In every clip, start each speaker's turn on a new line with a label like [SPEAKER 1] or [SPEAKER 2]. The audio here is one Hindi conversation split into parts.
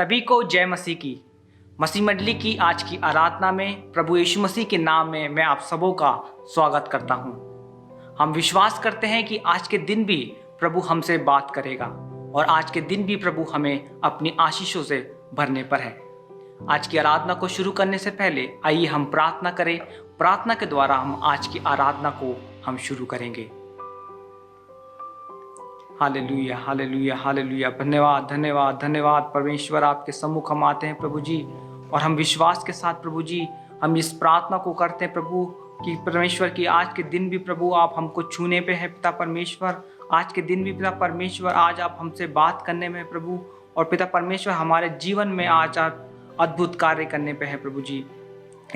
[SPEAKER 1] सभी को जय मसीह की। मसीह मंडली की आज की आराधना में प्रभु यीशु मसीह के नाम में मैं आप सबों का स्वागत करता हूं। हम विश्वास करते हैं कि आज के दिन भी प्रभु हमसे बात करेगा और आज के दिन भी प्रभु हमें अपनी आशीषों से भरने पर है। आज की आराधना को शुरू करने से पहले आइए हम प्रार्थना करें। प्रार्थना के द्वारा हम आज की आराधना को हम शुरू करेंगे। Hallelujah, hallelujah, hallelujah. धन्यवाद, धन्यवाद, धन्यवाद परमेश्वर। आपके सम्मुख हम आते हैं प्रभु जी, और हम विश्वास के साथ प्रभु जी हम इस प्रार्थना को करते हैं प्रभु कि परमेश्वर की आज के दिन भी प्रभु आप हमको छूने पे है पिता परमेश्वर। आज के दिन भी पिता परमेश्वर आज आप हमसे बात करने में है प्रभु, और पिता परमेश्वर हमारे जीवन में आज आप अद्भुत कार्य करने पे है प्रभु जी।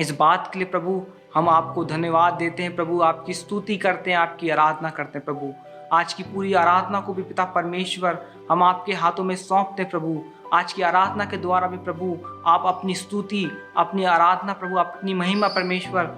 [SPEAKER 1] इस बात के लिए प्रभु हम आपको धन्यवाद देते हैं प्रभु, आपकी स्तुति करते हैं, आपकी आराधना करते हैं प्रभु। आज की पूरी आराधना को भी पिता परमेश्वर हम आपके हाथों में सौंपते हैं प्रभु। आज की आराधना के द्वारा भी प्रभु आप अपनी स्तुति, अपनी आराधना प्रभु, अपनी महिमा परमेश्वर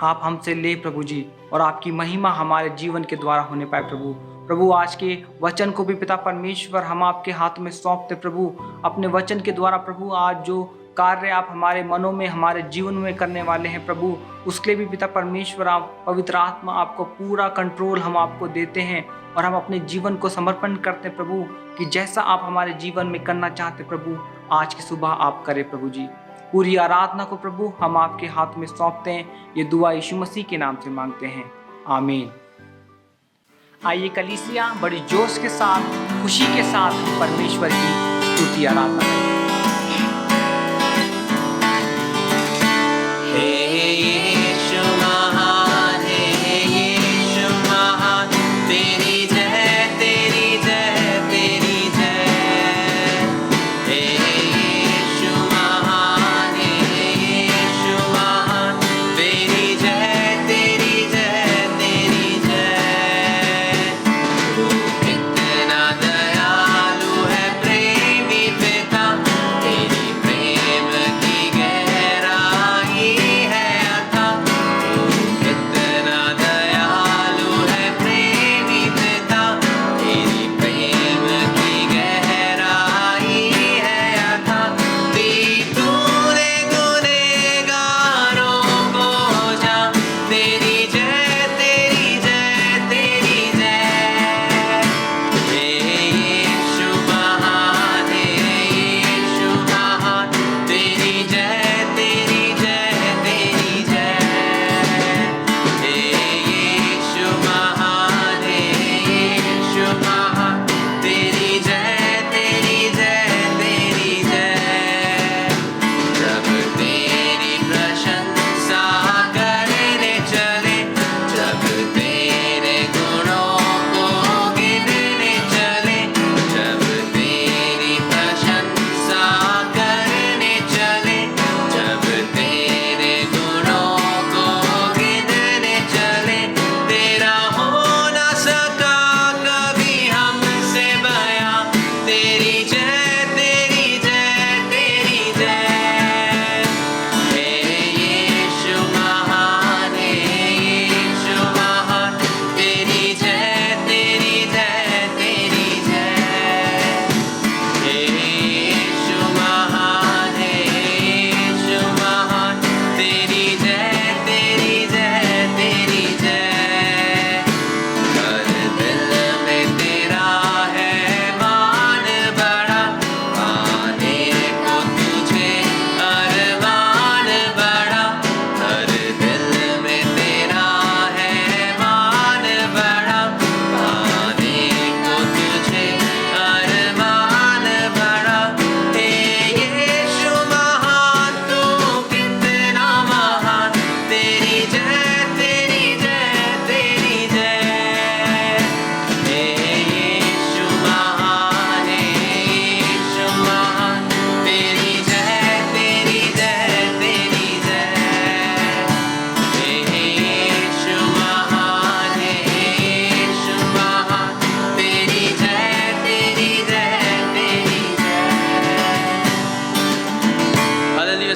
[SPEAKER 1] आप हमसे ले प्रभु जी, और आपकी महिमा हमारे जीवन के द्वारा होने पाए प्रभु। प्रभु आज के वचन को भी पिता परमेश्वर हम आपके हाथों में सौंपते प्रभु। अपने वचन के द्वारा प्रभु आज जो कार्य आप हमारे मनों में, हमारे जीवन में करने वाले हैं प्रभु, उसके लिए भी पिता परमेश्वर आप पवित्र आत्मा आपको पूरा कंट्रोल हम आपको देते हैं, और हम अपने जीवन को समर्पण करते हैं प्रभु कि जैसा आप हमारे जीवन में करना चाहते प्रभु आज की सुबह आप करें प्रभु जी। पूरी आराधना को प्रभु हम आपके हाथ में सौंपते हैं। ये दुआ यीशु मसीह के नाम से मांगते हैं, आमीन। आइए कलीसिया बड़ी जोश के साथ, खुशी के साथ परमेश्वर की स्तुति आराधना करें।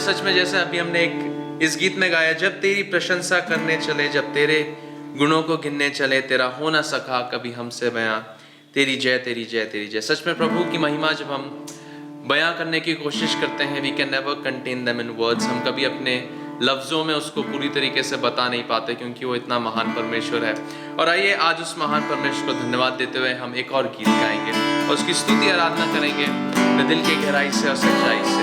[SPEAKER 2] सच में जैसे अभी हमने एक इस गीत में गाया, जब तेरी प्रशंसा करने चले, जब तेरे गुणों को गिनने चले, तेरा हो ना सका कभी हमसे बयां, तेरी जय तेरी जय तेरी जय। सच में प्रभु की महिमा जब हम बयां करने की कोशिश करते हैं, we can never contain them in words, हम कभी अपने लफ्ज़ों में उसको पूरी तरीके से बता नहीं पाते क्योंकि वो इतना महान परमेश्वर है। और आइए आज उस महान परमेश्वर को धन्यवाद देते हुए हम एक और गीत गाएंगे और उसकी स्तुति आराधना करेंगे अपने दिल की गहराई से और सच्चाई से।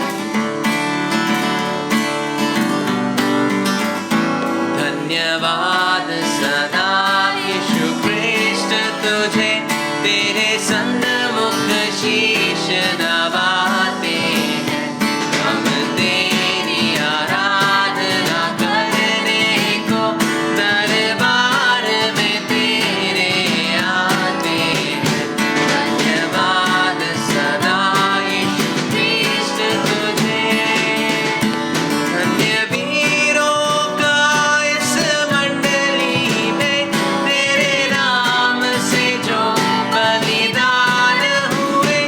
[SPEAKER 2] धन्यवाद सदा यीशु कृष्ण तुझे, तेरे सन्मुख शीश नवाते हैं, हम तेरी आराधना करने को दरबार में तेरे आते हैं। धन्यवाद सदा यीशु कृष्ण तुझे, धन्य वीरों का इस मंडली में, तेरे नाम से जो बलिदान हुए।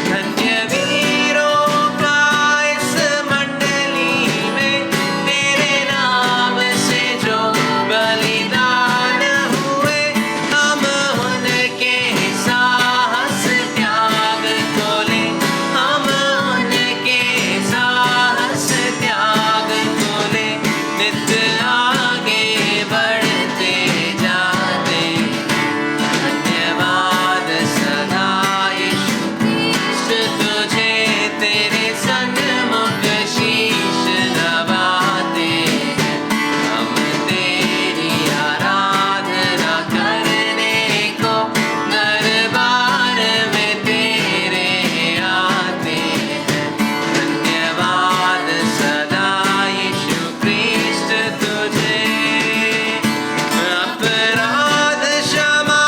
[SPEAKER 2] धन्य वीरों का इस मंडली में, तेरे नाम से जो बलिदान हुए। हम उनके साहस त्याग को ले, हम उनके साहस त्याग को ले, नित्य आगे बढ़ते जाते। धन्यवाद सदा यीशु कृष्ण तुझे, तेरे सन्मुख शीश नवाते हैं, हम तेरी आराधना करने को दरबार में तेरे आते हैं। धन्यवाद सदा यीशु कृष्ण तुझे, अपराध क्षमा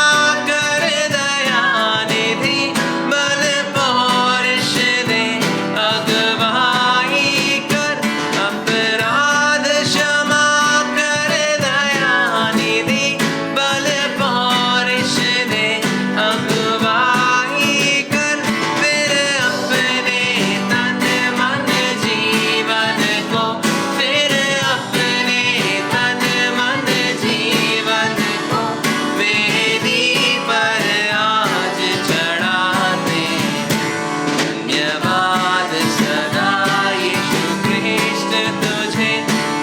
[SPEAKER 2] कर दया निधि, बल पौरुष दे अगुवाई कर। अपराध क्षमा कर दया निधि, बल पौरुष दे अगुवाई कर। फिर अपने तन मन जीवन को, फिर अपने तन मन जीवन को वेदी पर आज चढ़ाते। धन्यवाद सदा यीशु कृष्ण तुझे,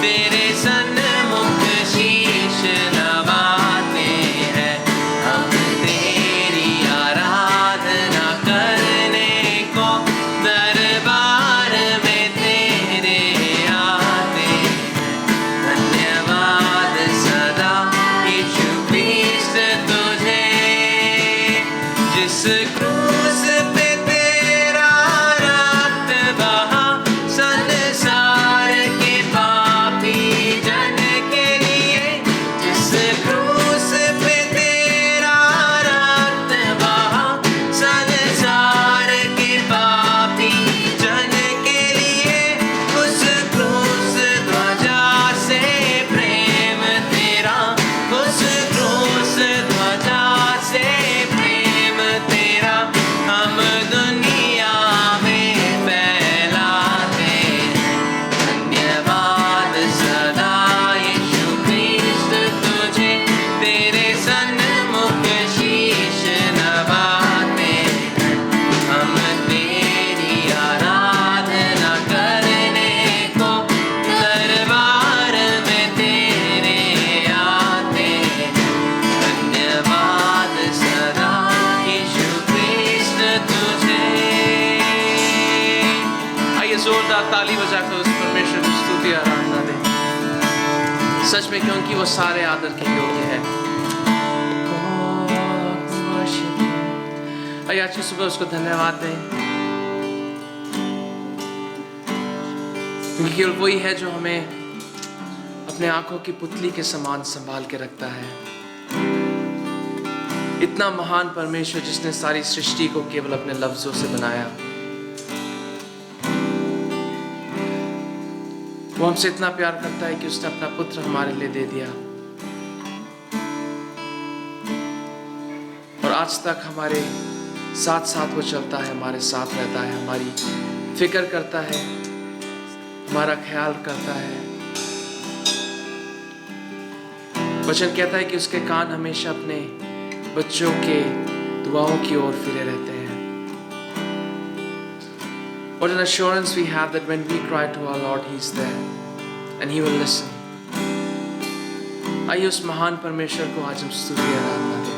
[SPEAKER 2] तेरे सन्मुख शीश नवाते हैं, हम तेरी आराधना करने को दरबार में तेरे आते हैं। धन्यवाद सदा यीशु कृष्ण तुझे, जिस क्रूस पे तेरा रक्त बहा, संसार के पापी जन के लिए। जिस क्रूस पे तेरा रक्त बहा, संसार के पापी जन के लिए। उस क्रूस ध्वजा से प्रेम तेरा, उस क्रूस ध्वजा से प्रेम तेरा, हम दुनिया में फैलाते हैं। धन्यवाद सदा यीशु कृष्ण तुझे, तेरे सन्मुख शीश नवाते हैं, हम तेरी आराधना करने को दरबार में तेरे आते हैं। धन्यवाद सदा यीशु कृष्ण तुझे। आइए जोरदार ताली बजाकर उस परमेश्वर की स्तुति आराधना दें, सच में, क्योंकि वो सारे आदर के योग्य है। आइए आज की सुबह उसको धन्यवाद दें, क्योंकि केवल वही है जो हमें अपने आंखों की पुतली के समान संभाल के रखता है। इतना महान परमेश्वर जिसने सारी सृष्टि को केवल अपने लफ्जों से बनाया, वो हमसे इतना प्यार करता है कि उसने अपना पुत्र हमारे लिए दे दिया। और आज तक हमारे साथ साथ वो चलता है, हमारे साथ रहता है, हमारी फिक्र करता है, हमारा ख्याल करता है। वचन कहता है कि उसके कान हमेशा अपने बच्चों के दुआओं की ओर फिरे रहते हैं। What an assurance we have that when we cry to our Lord, He's there and He will listen. आइए उस महान परमेश्वर को आज हम स्तुति आराधना दें।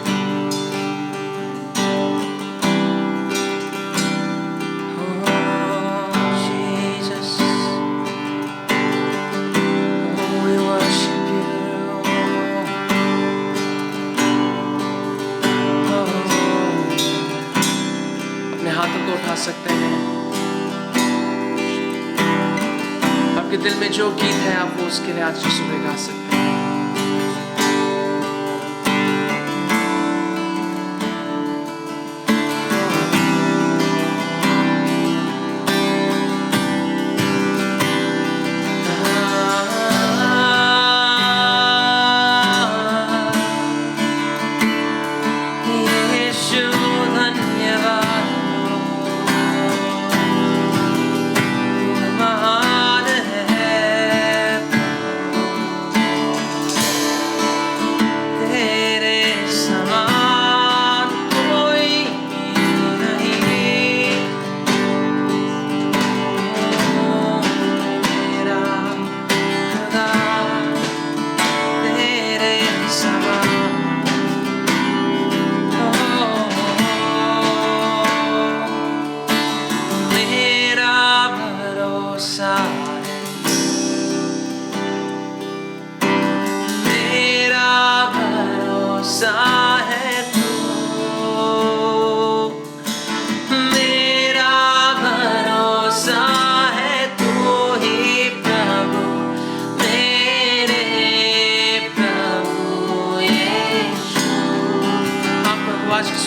[SPEAKER 2] हाथों को उठा सकते हैं। आपके दिल में जो गीत है आप वो उसके लिए आज यीशु में गा सकते हैं।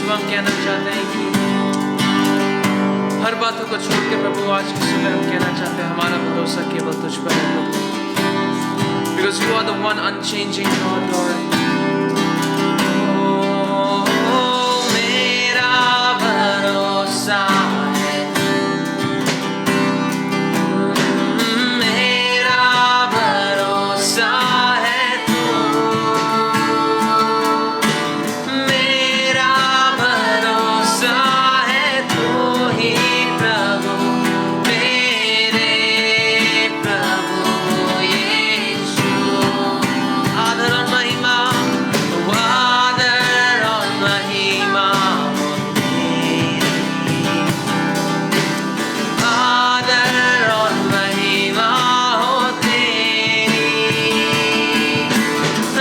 [SPEAKER 2] हम कहना चाहते हैं कि हर बातों को छोड़ के प्रभु आज की सुबह हम कहना चाहते हैं हमारा भरोसा केवल तुझ पर है प्रभु, because you are the one unchanging God, Lord. मेरा भरोसा है, मेरा भरोसा है तू, मेरा भरोसा है तू ही प्रभु, मेरे प्रभु यीशु। आदर और महिमा, आदर और महिमा आदर और महिमा हो तेरी,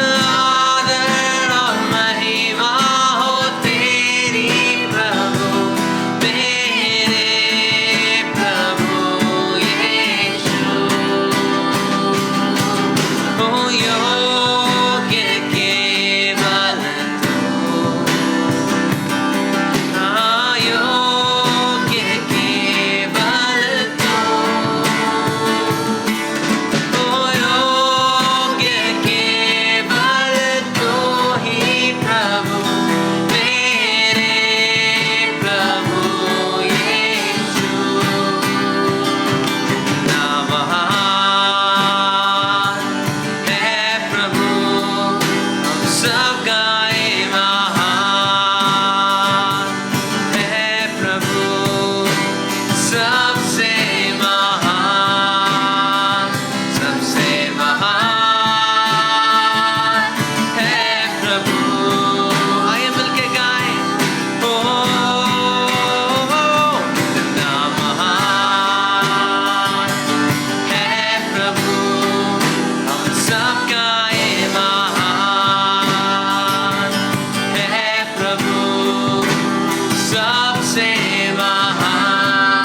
[SPEAKER 2] आदर और महिमा हो तेरी प्रभु, मेरे प्रभु यीशु। ओ योग्य केवल तू, योग्य केवल तू, ओ योग्य केवल तू ही प्रभु, मेरे प्रभु यीशु। ना महान है प्रभु, हम सब गाए महान है प्रभु, सबसे महान, सबसे महान है प्रभु। आइए मिलके गाएं, ओ ना महान है प्रभु, हम सब गाए महान है प्रभु, सबसे महान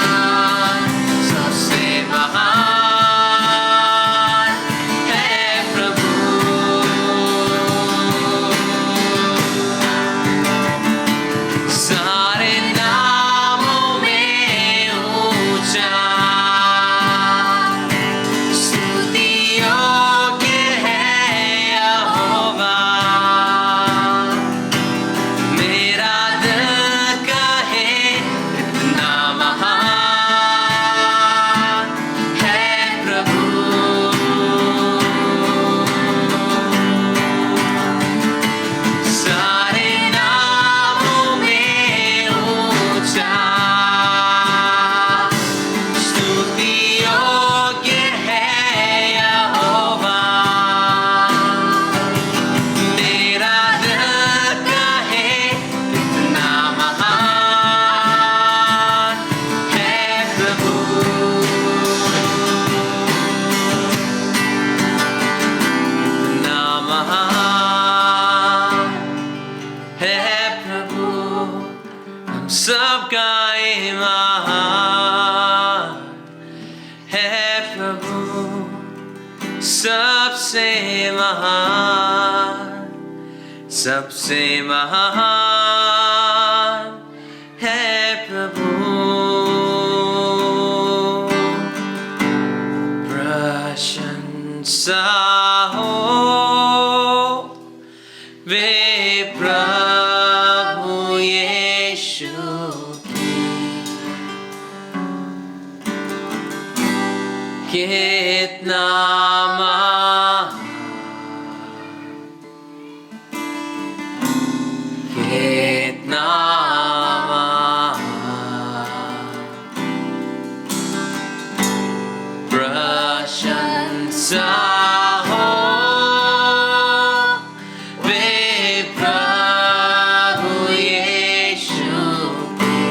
[SPEAKER 2] सबसे महान, सबसे महान है प्रभु। प्रशंसा हो वे प्रभु यीशु की, कितना महान, कितना महान। प्रशंसा हो वे प्रभु यीशु की,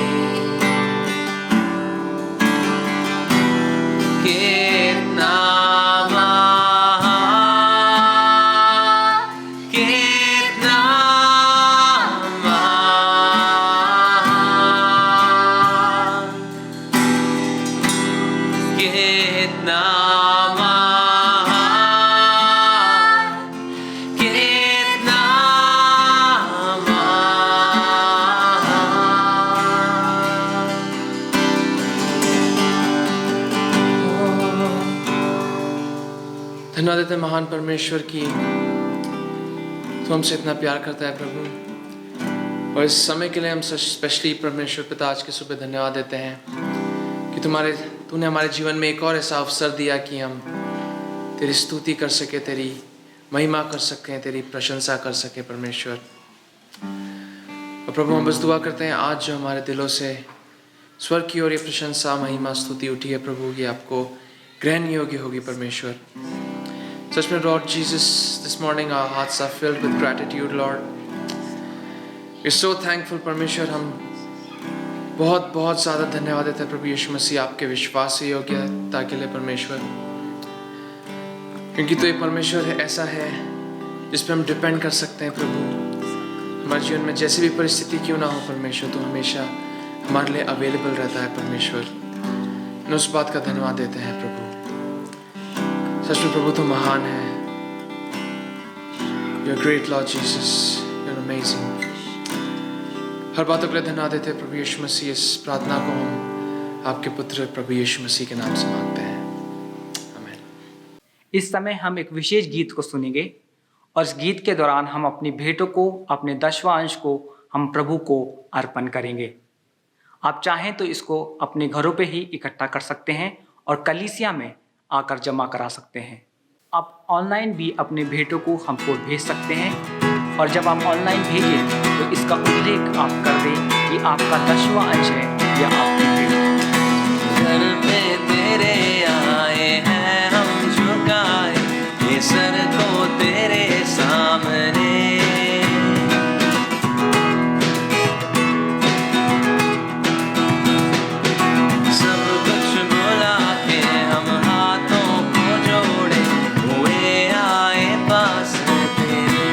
[SPEAKER 2] कितना महान, कितना महान, कितना महान, कितना महान। धन्यवाद देते हैं महान परमेश्वर की, तो हमसे इतना प्यार करता है प्रभु। और इस समय के लिए हम स्पेशली परमेश्वर पिता आज के सुबह धन्यवाद देते हैं कि तूने हमारे जीवन में एक और ऐसा अवसर दिया कि हम तेरी स्तुति कर सके, तेरी महिमा कर सकें, तेरी प्रशंसा कर सके परमेश्वर। और प्रभु हम बस दुआ करते हैं आज जो हमारे दिलों से स्वर्ग की ओर ये प्रशंसा महिमा स्तुति उठी है प्रभु, ये आपको ग्रहण योग्य होगी परमेश्वर। सच में Lord Jesus, this morning our hearts are filled with gratitude Lord. We so thankful परमेश्वर, हम बहुत बहुत ज़्यादा धन्यवाद देते हैं प्रभु यीशु मसीह आपके विश्वास योग्यता के लिए परमेश्वर, क्योंकि तो ये परमेश्वर है ऐसा है जिस पर हम डिपेंड कर सकते हैं प्रभु। हमारे जीवन में जैसी भी परिस्थिति क्यों ना हो परमेश्वर, तो हमेशा हमारे लिए अवेलेबल रहता है परमेश्वर। न उस बात का धन्यवाद देते हैं प्रभु। सच में प्रभु तो महान है। You are great lord Jesus, you are amazing. हर बातों के लिए धन्यवाद देते हैं प्रभु यीशु मसीह। इस प्रार्थना को हम आपके पुत्र प्रभु यीशु मसीह के नाम से मांगते हैं, आमीन।
[SPEAKER 1] इस समय हम एक विशेष गीत को सुनेंगे और इस गीत के दौरान हम अपनी भेंटों को, अपने 10वां अंश को हम प्रभु को अर्पण करेंगे। आप चाहें तो इसको अपने घरों पे ही इकट्ठा कर सकते हैं और कलीसिया में आकर जमा करा सकते हैं। आप ऑनलाइन भी अपने भेंटों को हमको भेज सकते हैं, और जब आप ऑनलाइन भेजें तो इसका उल्लेख आप कर दें कि आपका 10वां अंश है या आपकी भेंट।
[SPEAKER 2] घर में तेरे आए हैं हम झुकाए ये सर को तेरे सामने, सब कुछ भुला के हम हाथों को जोड़े हुए आए पास तेरे।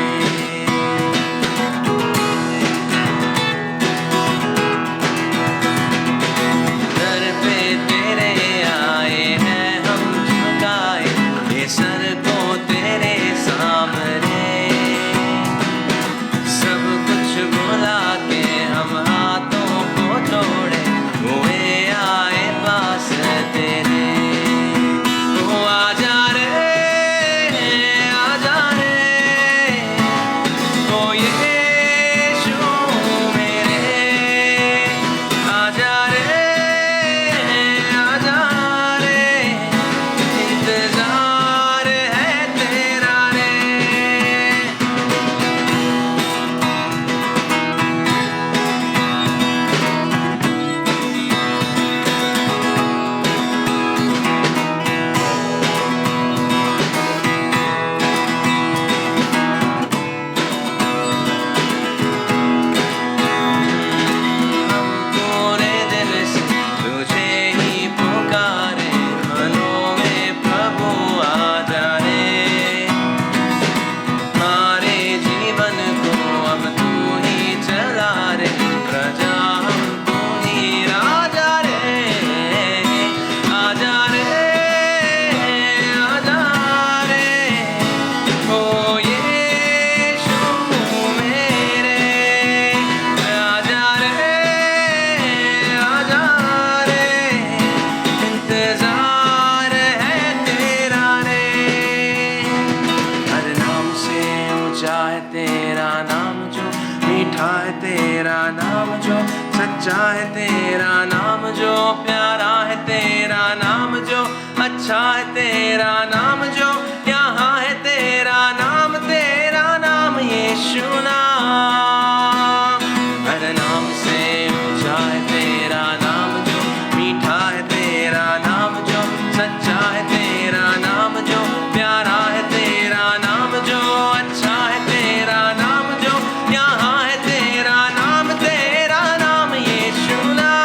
[SPEAKER 2] सच्चा है तेरा नाम जो, प्यारा है तेरा नाम जो, अच्छा है तेरा नाम जो, यहाँ है तेरा नाम यीशु नाम। हर नाम से ऊंचा है तेरा नाम जो, मीठा है तेरा नाम जो, सच्चा है तेरा नाम जो, प्यारा है तेरा नाम जो, अच्छा है तेरा नाम जो, यहाँ है तेरा नाम यीशु नाम।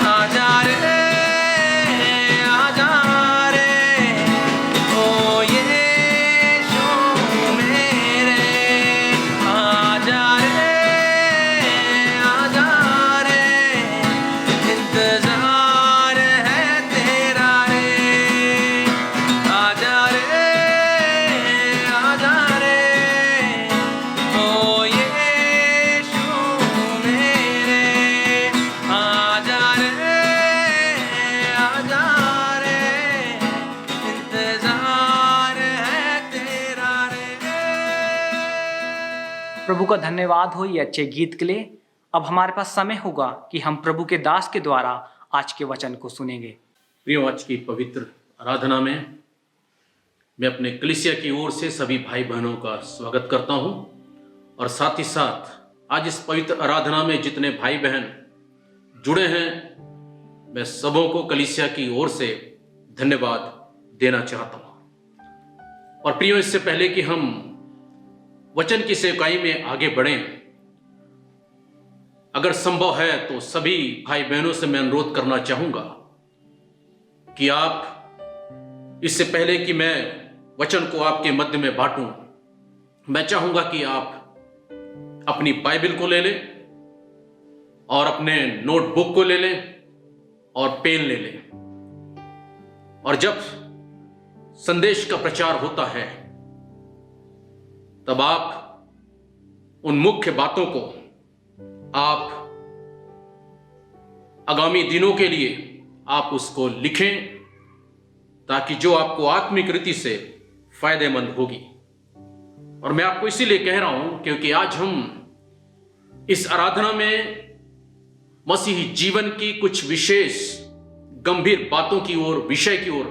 [SPEAKER 2] आजा रे ओ यीशु मेरे, आजा रे इंतजार है तेरा रे, आजा रे ओ यीशु मेरे, आजा रे इंतजार है तेरा रे।
[SPEAKER 1] प्रभु का धन्यवाद हो ये अच्छे गीत के लिए। अब हमारे पास समय होगा कि हम प्रभु के दास के द्वारा आज के वचन को सुनेंगे।
[SPEAKER 3] प्रियो, आज की पवित्र आराधना में मैं अपने कलीसिया की ओर से सभी भाई बहनों का स्वागत करता हूं, और साथ ही साथ आज इस पवित्र आराधना में जितने भाई बहन जुड़े हैं, मैं सबों को कलीसिया की ओर से धन्यवाद देना चाहता हूं। और प्रियो, इससे पहले कि हम वचन की सेवकाई में आगे बढ़ें, अगर संभव है तो सभी भाई बहनों से मैं अनुरोध करना चाहूंगा कि आप, इससे पहले कि मैं वचन को आपके मध्य में बांटूं, मैं चाहूंगा कि आप अपनी बाइबल को ले लें और अपने नोटबुक को ले लें और पेन ले लें, और जब संदेश का प्रचार होता है तब आप उन मुख्य बातों को आप आगामी दिनों के लिए आप उसको लिखें, ताकि जो आपको आत्मिक रीति से फायदेमंद होगी। और मैं आपको इसीलिए कह रहा हूं क्योंकि आज हम इस आराधना में मसीही जीवन की कुछ विशेष गंभीर बातों की ओर, विषय की ओर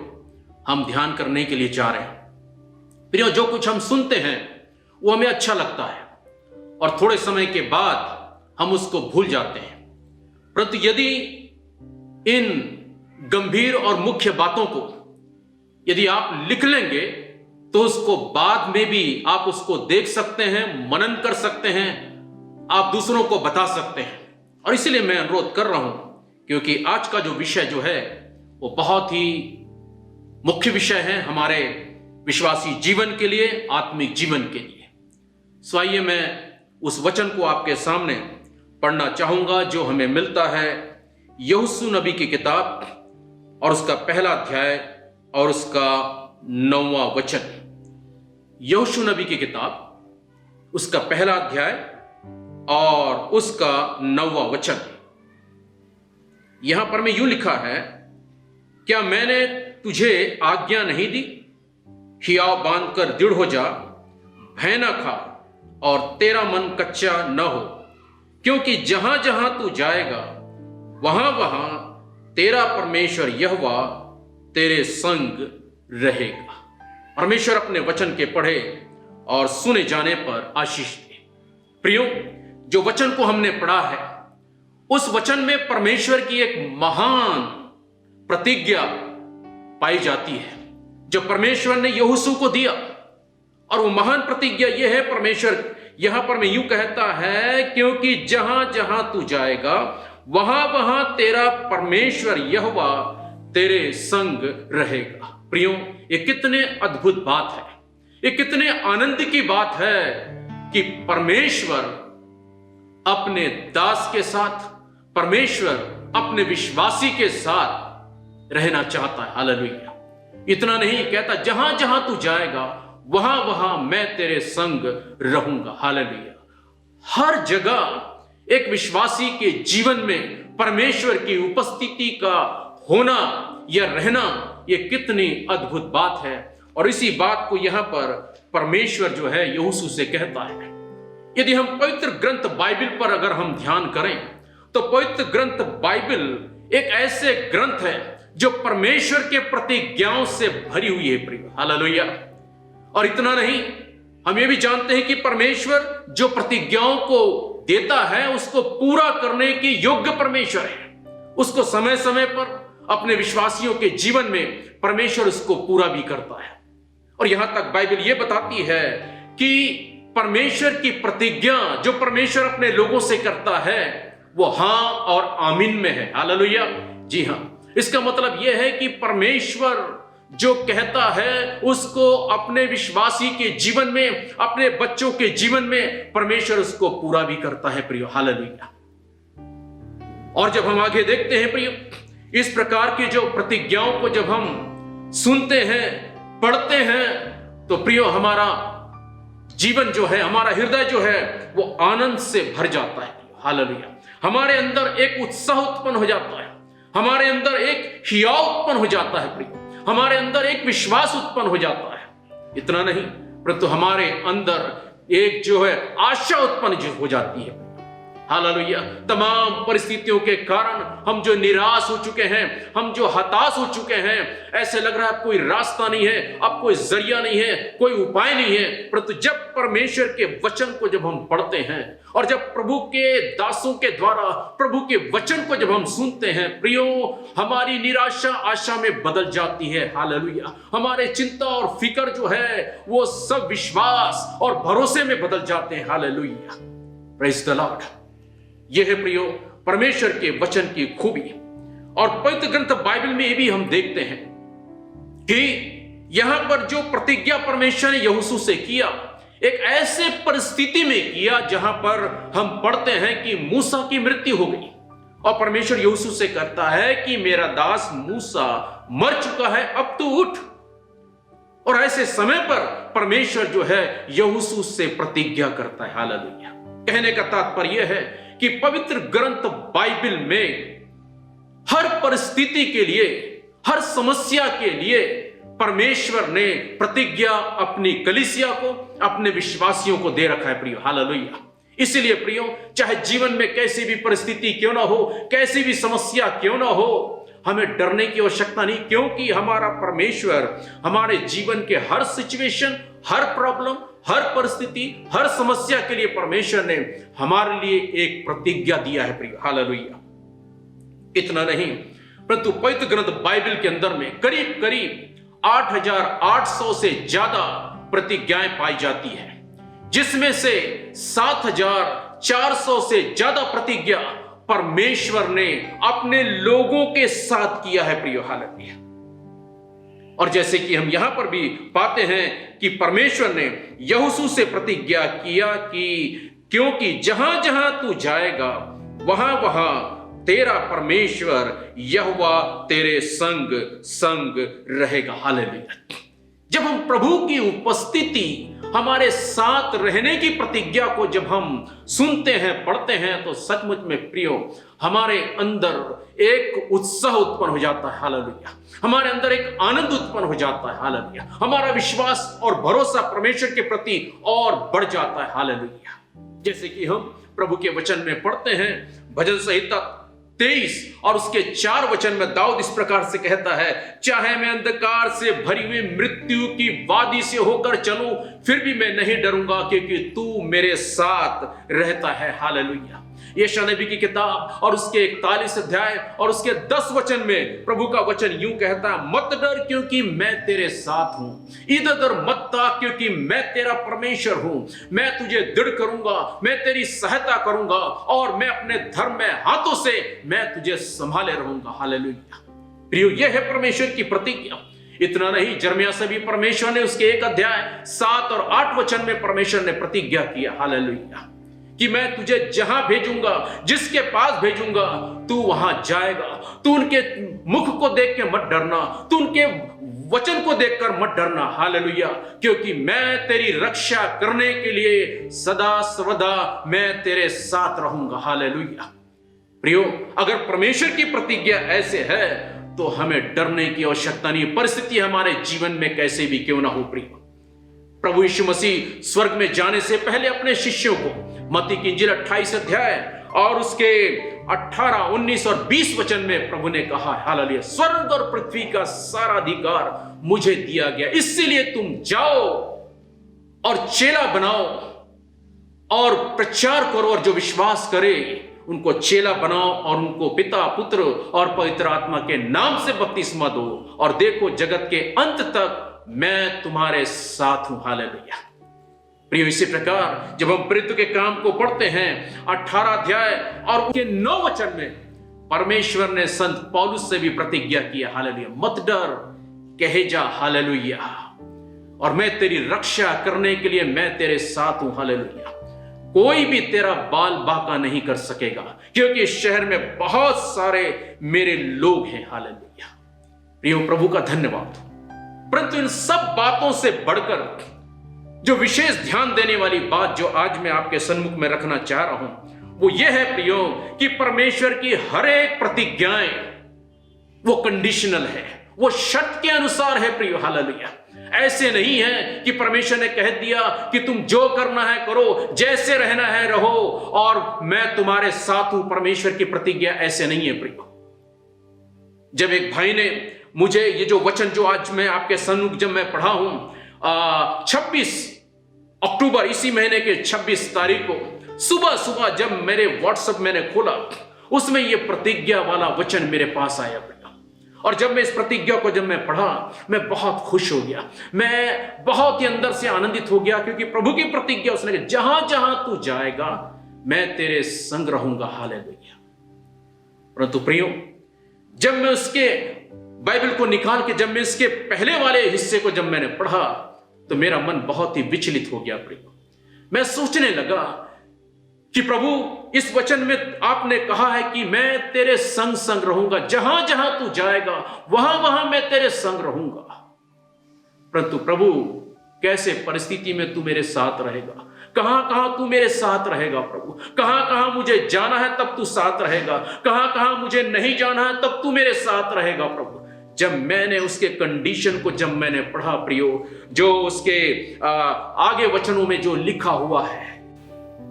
[SPEAKER 3] हम ध्यान करने के लिए जा रहे हैं। प्रियो, जो कुछ हम सुनते हैं वो हमें अच्छा लगता है और थोड़े समय के बाद हम उसको भूल जाते हैं, परंतु यदि इन गंभीर और मुख्य बातों को यदि आप लिख लेंगे तो उसको बाद में भी आप उसको देख सकते हैं, मनन कर सकते हैं, आप दूसरों को बता सकते हैं। और इसलिए मैं अनुरोध कर रहा हूं क्योंकि आज का जो विषय जो है वो बहुत ही मुख्य विषय है हमारे विश्वासी जीवन के लिए, आत्मिक जीवन के लिए। सो आइए मैं उस वचन को आपके सामने पढ़ना चाहूंगा जो हमें मिलता है यहोशू नबी की किताब और उसका पहला अध्याय और उसका 9वां वचन। यहोशू नबी की किताब, उसका पहला अध्याय और उसका 9वां वचन। यहां पर में यूं लिखा है, क्या मैंने तुझे आज्ञा नहीं दी, हियाव बांधकर दृढ़ हो जा, भय न खा और तेरा मन कच्चा न हो, क्योंकि जहां जहां तू जाएगा वहां वहां तेरा परमेश्वर यहोवा तेरे संग रहेगा। परमेश्वर अपने वचन के पढ़े और सुने जाने पर आशीष दे। प्रियो, जो वचन को हमने पढ़ा है उस वचन में परमेश्वर की एक महान प्रतिज्ञा पाई जाती है जो परमेश्वर ने यहोशू को दिया, और वो महान प्रतिज्ञा यह है, परमेश्वर यहां पर मैं यूं कहता है, क्योंकि जहां जहां तू जाएगा वहां वहां तेरा परमेश्वर यहोवा तेरे संग रहेगा। प्रियो, ये कितने अद्भुत बात है, ये कितने आनंद की बात है कि परमेश्वर अपने दास के साथ, परमेश्वर अपने विश्वासी के साथ रहना चाहता है। हालेलुया। इतना नहीं कहता, जहां जहां तू जाएगा वहां वहां मैं तेरे संग रहूंगा। हालेलुया। हर जगह एक विश्वासी के जीवन में परमेश्वर की उपस्थिति का होना या रहना, यह कितनी अद्भुत बात है। और इसी बात को यहां पर परमेश्वर जो है यहोशू से कहता है। यदि हम पवित्र ग्रंथ बाइबल पर अगर हम ध्यान करें तो पवित्र ग्रंथ बाइबल एक ऐसे ग्रंथ है जो परमेश्वर के प्रतिज्ञाओं से भरी हुई है प्रिय। हालेलुया। और इतना नहीं, हम ये भी जानते हैं कि परमेश्वर जो प्रतिज्ञाओं को देता है उसको पूरा करने के योग्य परमेश्वर है। उसको समय समय पर अपने विश्वासियों के जीवन में परमेश्वर उसको पूरा भी करता है। और यहां तक बाइबल ये बताती है कि परमेश्वर की प्रतिज्ञा जो परमेश्वर अपने लोगों से करता है वो हां और आमीन में है। हालेलुया। जी हां, इसका मतलब यह है कि परमेश्वर जो कहता है उसको अपने विश्वासी के जीवन में, अपने बच्चों के जीवन में परमेश्वर उसको पूरा भी करता है प्रियो। हालेलुया। और जब हम आगे देखते हैं प्रियो, इस प्रकार की जो प्रतिज्ञाओं को जब हम सुनते हैं, पढ़ते हैं, तो प्रियो हमारा जीवन जो है, हमारा हृदय जो है वो आनंद से भर जाता है। हालेलुया। हमारे अंदर एक उत्साह उत्पन्न हो जाता है, हमारे अंदर एक हियाव उत्पन्न हो जाता है प्रियो, हमारे अंदर एक विश्वास उत्पन्न हो जाता है। इतना नहीं, परंतु हमारे अंदर एक जो है आशा उत्पन्न हो जाती है। हालेलुया। तमाम परिस्थितियों के कारण हम जो निराश हो चुके हैं, हम जो हताश हो चुके हैं, ऐसे लग रहा है अब कोई रास्ता नहीं है, अब कोई जरिया नहीं है, कोई उपाय नहीं है, परंतु जब परमेश्वर के वचन को जब हम पढ़ते हैं और जब प्रभु के दासों के द्वारा प्रभु के वचन को जब हम सुनते हैं प्रियो, हमारी निराशा आशा में बदल जाती है। हालेलुया। हमारे चिंता और फिक्र जो है वो सब विश्वास और भरोसे में बदल जाते हैं। हालेलुया। Praise the Lord. यह है प्रियो परमेश्वर के वचन की खूबी। और पवित्र ग्रंथ बाइबल में ये भी हम देखते हैं कि यहां पर जो प्रतिज्ञा परमेश्वर ने यहोशू से किया, एक ऐसे परिस्थिति में किया जहां पर हम पढ़ते हैं कि मूसा की मृत्यु हो गई और परमेश्वर यहोशू से कहता है कि मेरा दास मूसा मर चुका है, अब तू उठ। और ऐसे समय पर परमेश्वर जो है यहोशू से प्रतिज्ञा करता है। हालेलुया। कहने का तात्पर्य है कि पवित्र ग्रंथ बाइबल में हर परिस्थिति के लिए, हर समस्या के लिए परमेश्वर ने प्रतिज्ञा अपनी कलीसिया को, अपने विश्वासियों को दे रखा है प्रियो। हालेलुया। इसलिए प्रियो, चाहे जीवन में कैसी भी परिस्थिति क्यों ना हो, कैसी भी समस्या क्यों ना हो, हमें डरने की आवश्यकता नहीं, क्योंकि हमारा परमेश्वर हमारे जीवन के हर सिचुएशन, हर प्रॉब्लम, हर परिस्थिति, हर समस्या के लिए परमेश्वर ने हमारे लिए एक प्रतिज्ञा दिया है प्रिय। हालेलुया। इतना नहीं, परंतु पवित्र ग्रंथ बाइबल के अंदर में करीब करीब 8,800 से ज्यादा प्रतिज्ञाएं पाई जाती है, जिसमें से 7,400 से ज्यादा प्रतिज्ञा परमेश्वर ने अपने लोगों के साथ किया है प्रिय। हालेलुया। और जैसे कि हम यहां पर भी पाते हैं कि परमेश्वर ने यहोशू से प्रतिज्ञा किया कि क्योंकि जहां जहां तू जाएगा वहां वहां तेरा परमेश्वर यहोवा तेरे संग संग रहेगा। हालेलुया। जब हम प्रभु की उपस्थिति, हमारे साथ रहने की प्रतिज्ञा को जब हम सुनते हैं, पढ़ते हैं, तो सचमुच में प्रियो हमारे अंदर एक उत्साह उत्पन्न हो जाता है। हालेलुया। हमारे अंदर एक आनंद उत्पन्न हो जाता है। हालेलुया। हमारा विश्वास और भरोसा परमेश्वर के प्रति और बढ़ जाता है। हालेलुया। जैसे कि हम प्रभु के वचन में पढ़ते हैं, भजन संहिता 23 और उसके 4 वचन में दाऊद इस प्रकार से कहता है, चाहे मैं अंधकार से भरी हुई मृत्यु की वादी से होकर चलूं, फिर भी मैं नहीं डरूंगा, क्योंकि तू मेरे साथ रहता है। हालेलुया। यशायाह नबी की किताब और उसके 41 अध्याय और उसके 10 वचन में प्रभु का वचन यूं कहता है, मत डर क्योंकि मैं तेरे साथ हूं, इधर उधर मत ताक क्योंकि मैं तेरा परमेश्वर हूं, मैं तुझे दृढ़ करूंगा, मैं तेरी सहायता करूंगा और मैं अपने धर्म में हाथों से मैं तुझे संभाले रहूंगा। हालेलुया। प्रियो, यह है परमेश्वर की प्रतिज्ञा। इतना नहीं, यिर्मयाह से भी परमेश्वर ने उसके 1 अध्याय 7 और 8 वचन में परमेश्वर ने प्रतिज्ञा किया। हालेलुया। कि मैं तुझे जहां भेजूंगा, जिसके पास भेजूंगा, तू वहां जाएगा। तू उनके मुख को देख के मत डरना, तू उनके वचन को देखकर मत डरना। हालेलुया। क्योंकि मैं तेरी रक्षा करने के लिए सदा सर्वदा मैं तेरे साथ रहूंगा। हालेलुया। प्रियो, अगर परमेश्वर की प्रतिज्ञा ऐसे है तो हमें डरने की आवश्यकता नहीं, परिस्थिति हमारे जीवन में कैसे भी क्यों ना हो। प्रियो, प्रभु यीशु मसीह स्वर्ग में जाने से पहले अपने शिष्यों को मत्ती की इंजील 28 अध्याय और उसके 18, 19 और 20 वचन में प्रभु ने कहा, हालेलुया, स्वर्ग और पृथ्वी का सारा अधिकार मुझे दिया गया, इसीलिए तुम जाओ और चेला बनाओ और प्रचार करो, और जो विश्वास करे उनको चेला बनाओ और उनको पिता, पुत्र और पवित्र आत्मा के नाम से बपतिस्मा दो, और देखो जगत के अंत तक मैं तुम्हारे साथ हूं। हालेलुया। प्रियो, इसी प्रकार जब हम प्रेरितों के काम को पढ़ते हैं 18 अध्याय और उसके 9 वचन में परमेश्वर ने संत पौलुस से भी प्रतिज्ञा किया, हालेलुया, मत डर, कहे जा, हालेलुया, और मैं तेरी रक्षा करने के लिए मैं तेरे साथ हूं। हालेलुया। कोई भी तेरा बाल बांका नहीं कर सकेगा, क्योंकि इस शहर में बहुत सारे मेरे लोग हैं। हालेलुया। प्रियो, प्रभु का धन्यवाद। परंतु इन सब बातों से बढ़कर जो विशेष ध्यान देने वाली बात जो आज मैं आपके सन्मुख में रखना चाह रहा हूं, वो ये है प्रियो, कि परमेश्वर की हर एक प्रतिज्ञाएं वो कंडीशनल है, वो शर्त के अनुसार है प्रियो। हालेलुया। ऐसे नहीं है कि परमेश्वर ने कह दिया कि तुम जो करना है करो, जैसे रहना है रहो और मैं तुम्हारे साथ हूं। परमेश्वर की प्रतिज्ञा ऐसे नहीं है प्रियो। जब एक भाई ने मुझे ये जो वचन जो आज मैं आपके सन्मुख जब मैं पढ़ा हूं, 26 अक्टूबर, इसी महीने के 26 तारीख को सुबह सुबह जब मेरे व्हाट्सएप मैंने खोला, उसमें यह प्रतिज्ञा वाला वचन मेरे पास आया। और जब मैं इस प्रतिज्ञा को जब मैं पढ़ा, मैं बहुत खुश हो गया, मैं बहुत ही अंदर से आनंदित हो गया, क्योंकि प्रभु की प्रतिज्ञा उसने कहा, जहां जहां तू जाएगा मैं तेरे संग रहूंगा। हालेलुया। परंतु प्रियो, जब मैं उसके बाइबल को निकाल के जब मैं इसके पहले वाले हिस्से को जब मैंने पढ़ा, तो मेरा मन बहुत ही विचलित हो गया प्रियो। मैं सोचने लगा कि प्रभु, इस वचन में आपने कहा है कि मैं तेरे संग संग रहूंगा, जहां जहां तू जाएगा वहां वहां मैं तेरे संग रहूंगा। परंतु प्रभु, कैसे परिस्थिति में तू मेरे साथ रहेगा, कहां कहां तू मेरे साथ रहेगा प्रभु, कहां कहां मुझे जाना है तब तू साथ रहेगा, कहां कहां मुझे नहीं जाना है तब तू मेरे साथ रहेगा प्रभु। जब मैंने उसके कंडीशन को जब मैंने पढ़ा प्रियो, जो उसके आगे वचनों में जो लिखा हुआ है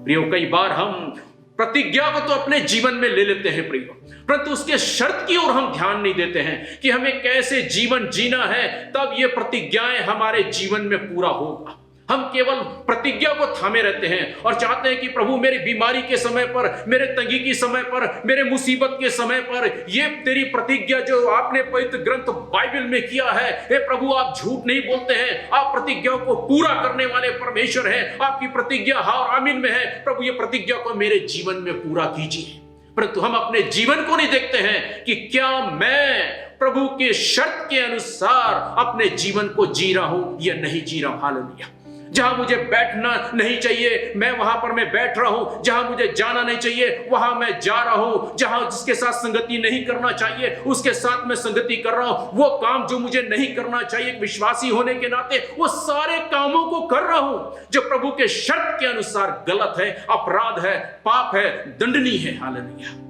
[SPEAKER 3] प्रियो, कई बार हम प्रतिज्ञा को तो अपने जीवन में ले लेते हैं प्रियो, परंतु उसके शर्त की ओर हम ध्यान नहीं देते हैं कि हमें कैसे जीवन जीना है, तब ये प्रतिज्ञाएं हमारे जीवन में पूरा होगा। हम केवल प्रतिज्ञा को थामे रहते हैं और चाहते हैं कि प्रभु मेरी बीमारी के समय पर, मेरे तंगी के समय पर, मेरे मुसीबत के समय पर, ये तेरी प्रतिज्ञा जो आपने पवित्र ग्रंथ बाइबल में किया है, हे प्रभु आप झूठ नहीं बोलते हैं, आप प्रतिज्ञा को पूरा करने वाले परमेश्वर हैं, आपकी प्रतिज्ञा हाँ और आमीन में है। प्रभु ये प्रतिज्ञा को मेरे जीवन में पूरा कीजिए। परंतु हम अपने जीवन को नहीं देखते हैं कि क्या मैं प्रभु के शर्त के अनुसार अपने जीवन को जी रहा हूं या नहीं जी रहा हूं। हालेलुया। जहां मुझे बैठना नहीं चाहिए मैं वहां पर मैं बैठ रहा हूं, जहां मुझे जाना नहीं चाहिए वहां मैं जा रहा हूं, जहां जिसके साथ संगति नहीं करना चाहिए उसके साथ मैं संगति कर रहा हूं, वो काम जो मुझे नहीं करना चाहिए विश्वासी होने के नाते वो सारे कामों को कर रहा हूं जो प्रभु के शर्त के अनुसार गलत है, अपराध है, पाप है, दंडनीय है। हालेलुया।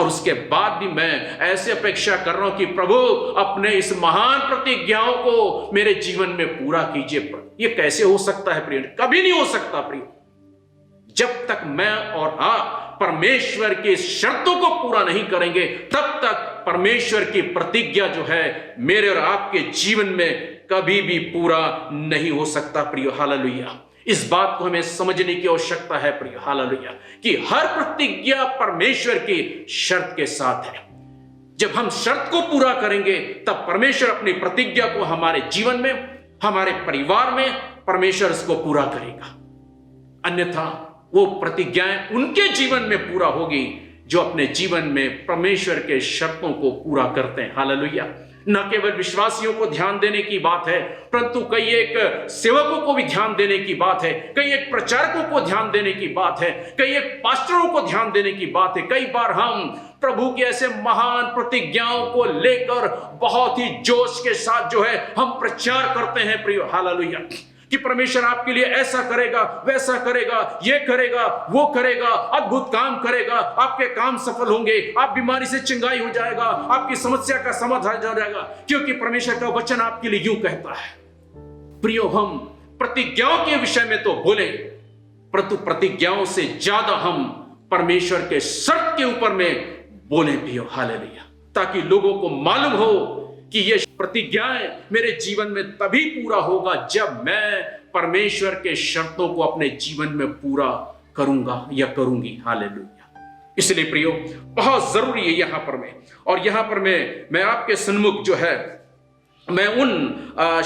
[SPEAKER 3] और उसके बाद भी मैं ऐसे अपेक्षा कर रहा हूं कि प्रभु अपने इस महान प्रतिज्ञाओं को मेरे जीवन में पूरा कीजिए। ये कैसे हो सकता है प्रिय? कभी नहीं हो सकता प्रिय। जब तक मैं और आप परमेश्वर की शर्तों को पूरा नहीं करेंगे तब तक परमेश्वर की प्रतिज्ञा जो है मेरे और आपके जीवन में कभी भी पूरा नहीं हो सकता प्रिय। हालेलुया। इस बात को हमें समझने की आवश्यकता है प्रिय। हालेलुया। कि हर प्रतिज्ञा परमेश्वर की शर्त के साथ है। जब हम शर्त को पूरा करेंगे तब परमेश्वर अपनी प्रतिज्ञा को हमारे जीवन में, हमारे परिवार में परमेश्वर इसको पूरा करेगा। अन्यथा वो प्रतिज्ञाएं उनके जीवन में पूरा होगी जो अपने जीवन में परमेश्वर के शर्तों को पूरा करते हैं। हालेलुया। न केवल विश्वासियों को ध्यान देने की बात है परंतु कई एक सेवकों को भी ध्यान देने की बात है, कई एक प्रचारकों को ध्यान देने की बात है, कई एक पास्टरों को ध्यान देने की बात है। कई बार हम प्रभु की ऐसे महान प्रतिज्ञाओं को लेकर बहुत ही जोश के साथ जो है हम प्रचार करते हैं प्रिय। हालेलुया। कि परमेश्वर आपके लिए ऐसा करेगा, वैसा करेगा, ये करेगा, वो करेगा, अद्भुत काम करेगा, आपके काम सफल होंगे, आप बीमारी से चंगाई हो जाएगा, आपकी समस्या का समाधान हो जाएगा, क्योंकि परमेश्वर का वचन आपके लिए यूं कहता है। प्रियो, हम प्रतिज्ञाओं के विषय में तो बोले परंतु प्रतिज्ञाओं से ज्यादा हम परमेश्वर के शर्त के ऊपर में बोले भी हो। हालेलुया। ताकि लोगों को मालूम हो कि ये प्रतिज्ञाएं मेरे जीवन में तभी पूरा होगा जब मैं परमेश्वर के शर्तों को अपने जीवन में पूरा करूंगा या करूंगी। हालेलुया। इसलिए प्रियो, बहुत जरूरी है यहां पर और यहां पर मैं आपके सन्मुख जो है मैं उन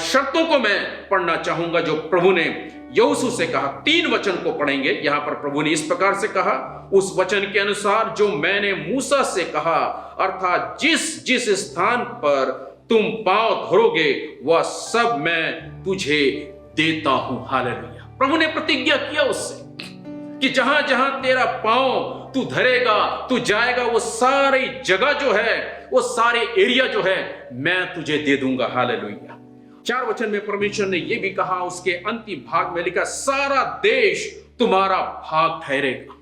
[SPEAKER 3] शर्तों को मैं पढ़ना चाहूंगा जो प्रभु ने यहोशू से कहा। 3 वचन को पढ़ेंगे। यहां पर प्रभु ने इस प्रकार से कहा, उस वचन के अनुसार जो मैंने मूसा से कहा, अर्थात जिस जिस स्थान पर तुम पांव धरोगे वह सब मैं तुझे देता हूं। हालेलुया। प्रभु ने प्रतिज्ञा किया उससे कि जहां जहां तेरा पांव तू धरेगा, तू जाएगा, वो सारी जगह जो है, वो सारे एरिया जो है, मैं तुझे दे दूंगा। हालेलुया। 4 वचन में परमेश्वर ने यह भी कहा, उसके अंतिम भाग में लिखा, सारा देश तुम्हारा भाग ठहरेगा।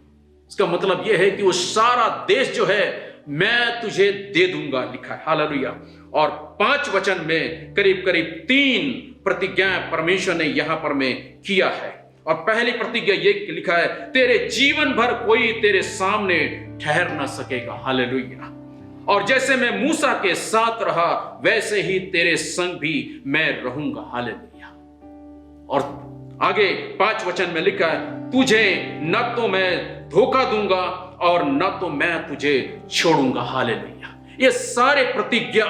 [SPEAKER 3] इसका मतलब यह है कि वो सारा देश जो है मैं तुझे दे दूंगा, लिखा है। हालेलुया। और 5 वचन में करीब करीब 3 प्रतिज्ञाएं परमेश्वर ने यहां पर में किया है। और पहली प्रतिज्ञा ये लिखा है, तेरे जीवन भर कोई तेरे सामने ठहर ना सकेगा। हालेलुया। और जैसे मैं मूसा के साथ रहा वैसे ही तेरे संग भी मैं रहूंगा। हालेलुया। और आगे 5 वचन में लिखा है, तुझे न तो मैं धोखा दूंगा और न तो मैं तुझे छोड़ूंगा। हालेलुया। ये सारे प्रतिज्ञा।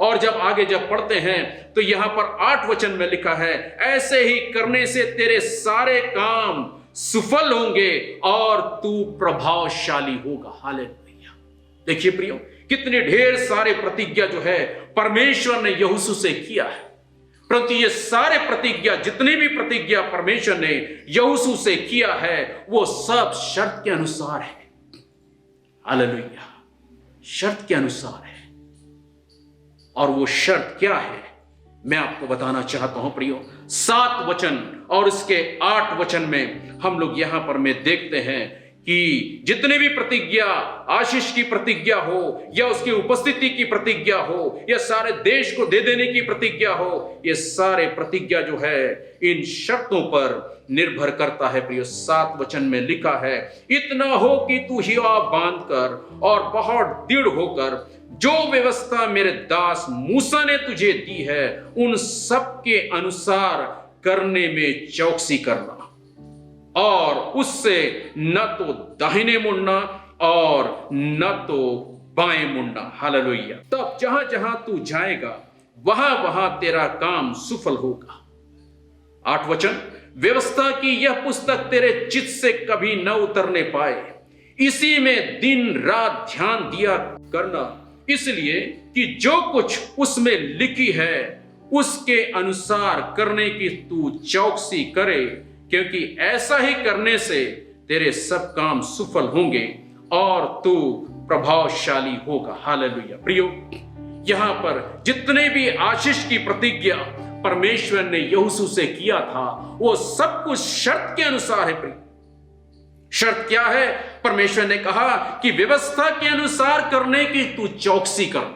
[SPEAKER 3] और जब आगे जब पढ़ते हैं तो यहां पर 8 वचन में लिखा है, ऐसे ही करने से तेरे सारे काम सफल होंगे और तू प्रभावशाली होगा। हालेलुया। देखिए प्रियो, कितने ढेर सारे प्रतिज्ञा जो है परमेश्वर ने यहोशू से किया है। परंतु ये सारे प्रतिज्ञा, जितनी भी प्रतिज्ञा परमेश्वर ने यहोशू से किया है, वो सब शर्त के अनुसार है। हालेलुया। शर्त के अनुसार है। और वो शर्त क्या है मैं आपको बताना चाहता हूं प्रियो। 7 वचन और इसके 8 वचन में हम लोग यहां पर में देखते हैं कि जितने भी प्रतिज्ञा, आशीष की प्रतिज्ञा हो या उसकी उपस्थिति की प्रतिज्ञा हो या सारे देश को दे देने की प्रतिज्ञा हो, ये सारे प्रतिज्ञा जो है इन शर्तों पर निर्भर करता है प्रियो। 7 वचन में लिखा है, इतना हो कि तू हिया बांध कर और बहुत दृढ़ होकर जो व्यवस्था मेरे दास मूसा ने तुझे दी है उन सब के अनुसार करने में चौकसी करना, और उससे न तो दाहिने मुड़ना और न तो बाएं मुड़ना। हालेलुया। तब जहां जहां तू जाएगा वहां वहां तेरा काम सफल होगा। 8 वचन, व्यवस्था की यह पुस्तक तेरे चित्त से कभी न उतरने पाए, इसी में दिन रात ध्यान दिया करना, इसलिए कि जो कुछ उसमें लिखी है उसके अनुसार करने की तू चौकसी करे, क्योंकि ऐसा ही करने से तेरे सब काम सफल होंगे और तू प्रभावशाली होगा। हालेलुया। प्रियो, यहां पर जितने भी आशीष की प्रतिज्ञा परमेश्वर ने यहोशू से किया था वो सब कुछ शर्त के अनुसार है। प्रियो, शर्त क्या है? परमेश्वर ने कहा कि व्यवस्था के अनुसार करने की तू चौकसी कर।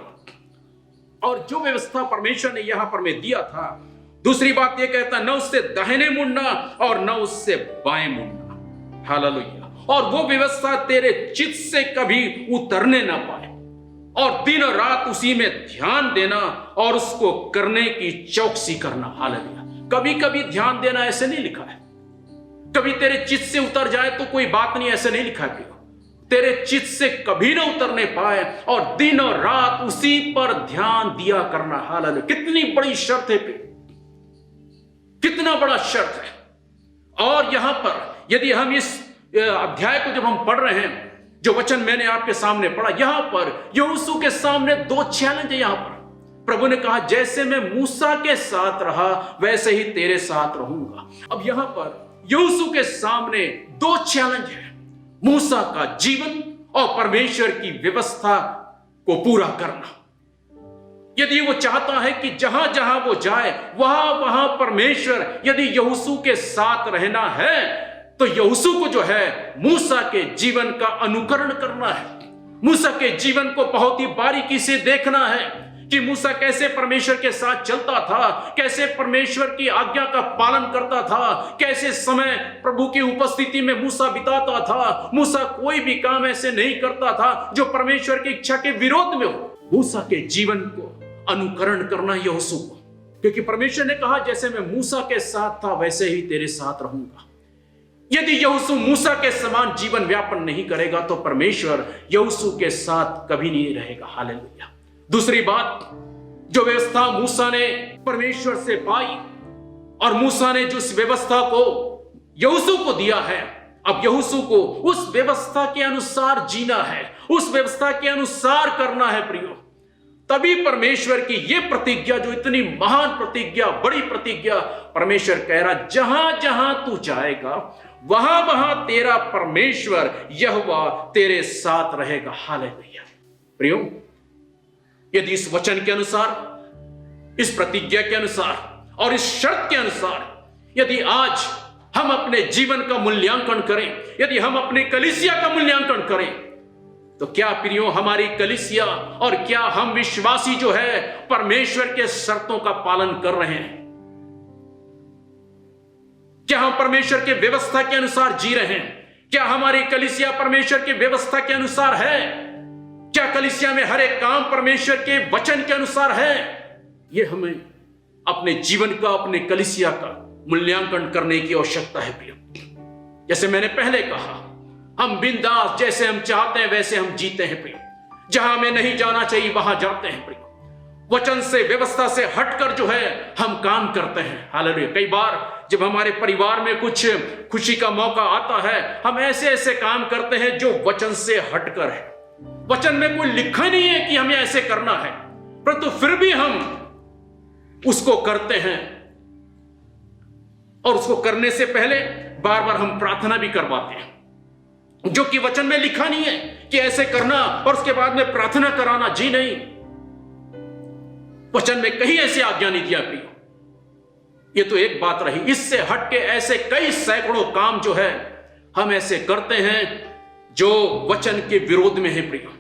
[SPEAKER 3] और जो व्यवस्था परमेश्वर ने यहां पर में दिया था, दूसरी बात यह कहता, न उससे दाहिने मुड़ना और न उससे बाएं मुड़ना। हालेलुया। और वो व्यवस्था तेरे चित्त से कभी उतरने ना पाए, और दिन और रात उसी में ध्यान देना और उसको करने की चौकसी करना। हालेलुया। कभी कभी ध्यान देना ऐसे नहीं लिखा है, कभी तेरे चित्त से उतर जाए तो कोई बात नहीं, ऐसे नहीं लिखा है। तेरे चित्त से कभी ना उतरने पाए और दिन और रात उसी पर ध्यान दिया करना। हालेलुया। कितनी बड़ी शर्त है, कितना बड़ा शर्त है। और यहां पर यदि हम इस अध्याय को जब हम पढ़ रहे हैं, जो वचन मैंने आपके सामने पढ़ा, यहां पर यहोशू के सामने 2 चैलेंज है। यहां पर प्रभु ने कहा, जैसे मैं मूसा के साथ रहा वैसे ही तेरे साथ रहूंगा। अब यहां पर यहोशू के सामने 2 चैलेंज है, मूसा का जीवन और परमेश्वर की व्यवस्था को पूरा करना। यदि वो चाहता है कि जहां जहां वो जाए वहां वहां परमेश्वर, यदि यहोशू के साथ रहना है तो यहोशू को जो है मूसा के जीवन का अनुकरण करना है, मूसा के जीवन को बहुत ही बारीकी से देखना है कि मूसा कैसे परमेश्वर के साथ चलता था, कैसे परमेश्वर की आज्ञा का पालन करता था, कैसे समय प्रभु की उपस्थिति में मूसा बिताता था। मूसा कोई भी काम ऐसे नहीं करता था जो परमेश्वर की इच्छा के विरोध में हो। मूसा के जीवन को अनुकरण करना यहोशू को, क्योंकि परमेश्वर ने कहा जैसे मैं मूसा के साथ था वैसे ही तेरे साथ रहूंगा। यदि यहोशू मूसा के समान जीवन व्यापन नहीं करेगा तो परमेश्वर यहोशू के साथ कभी नहीं रहेगा। हालेलुया। दूसरी बात, जो व्यवस्था मूसा ने परमेश्वर से पाई और मूसा ने जिस व्यवस्था को यहोशू को दिया है, अब यहोशू को उस व्यवस्था के अनुसार जीना है, उस व्यवस्था के अनुसार करना है प्रियो। तभी परमेश्वर की यह प्रतिज्ञा, जो इतनी महान प्रतिज्ञा, बड़ी प्रतिज्ञा, परमेश्वर कह रहा जहां जहां तू जाएगा वहां वहां तेरा परमेश्वर यहोवा तेरे साथ रहेगा। हालेलुया। प्रियो, यदि इस वचन के अनुसार, इस प्रतिज्ञा के अनुसार और इस शर्त के अनुसार यदि आज हम अपने जीवन का मूल्यांकन करें, यदि हम अपनी कलीसिया का मूल्यांकन करें, तो क्या प्रियो हमारी कलीसिया और क्या हम विश्वासी जो है परमेश्वर के शर्तों का पालन कर रहे हैं? क्या हम परमेश्वर के व्यवस्था के अनुसार जी रहे हैं? क्या हमारी कलीसिया परमेश्वर के व्यवस्था के अनुसार है? क्या कलीसिया में हर एक काम परमेश्वर के वचन के अनुसार है? यह हमें अपने जीवन का, अपने कलीसिया का मूल्यांकन करने की आवश्यकता है प्रियो। जैसे मैंने पहले कहा, हम बिंदास जैसे हम चाहते हैं वैसे हम जीते हैं प्रियो। जहां हमें नहीं जाना चाहिए वहां जाते हैं प्रियो। वचन से, व्यवस्था से हटकर जो है हम काम करते हैं। हालेलुया। कई बार जब हमारे परिवार में कुछ खुशी का मौका आता है, हम ऐसे ऐसे काम करते हैं जो वचन से हटकर है। वचन में कोई लिखा नहीं है कि हमें ऐसे करना है, परंतु फिर भी हम उसको करते हैं। और उसको करने से पहले बार बार हम प्रार्थना भी करवाते हैं, जो कि वचन में लिखा नहीं है कि ऐसे करना और उसके बाद में प्रार्थना कराना। जी नहीं, वचन में कहीं ऐसी आज्ञा नहीं दिया प्रियो। ये तो एक बात रही। इससे हटके ऐसे कई सैकड़ों काम जो है हम ऐसे करते हैं जो वचन के विरोध में है प्रियो।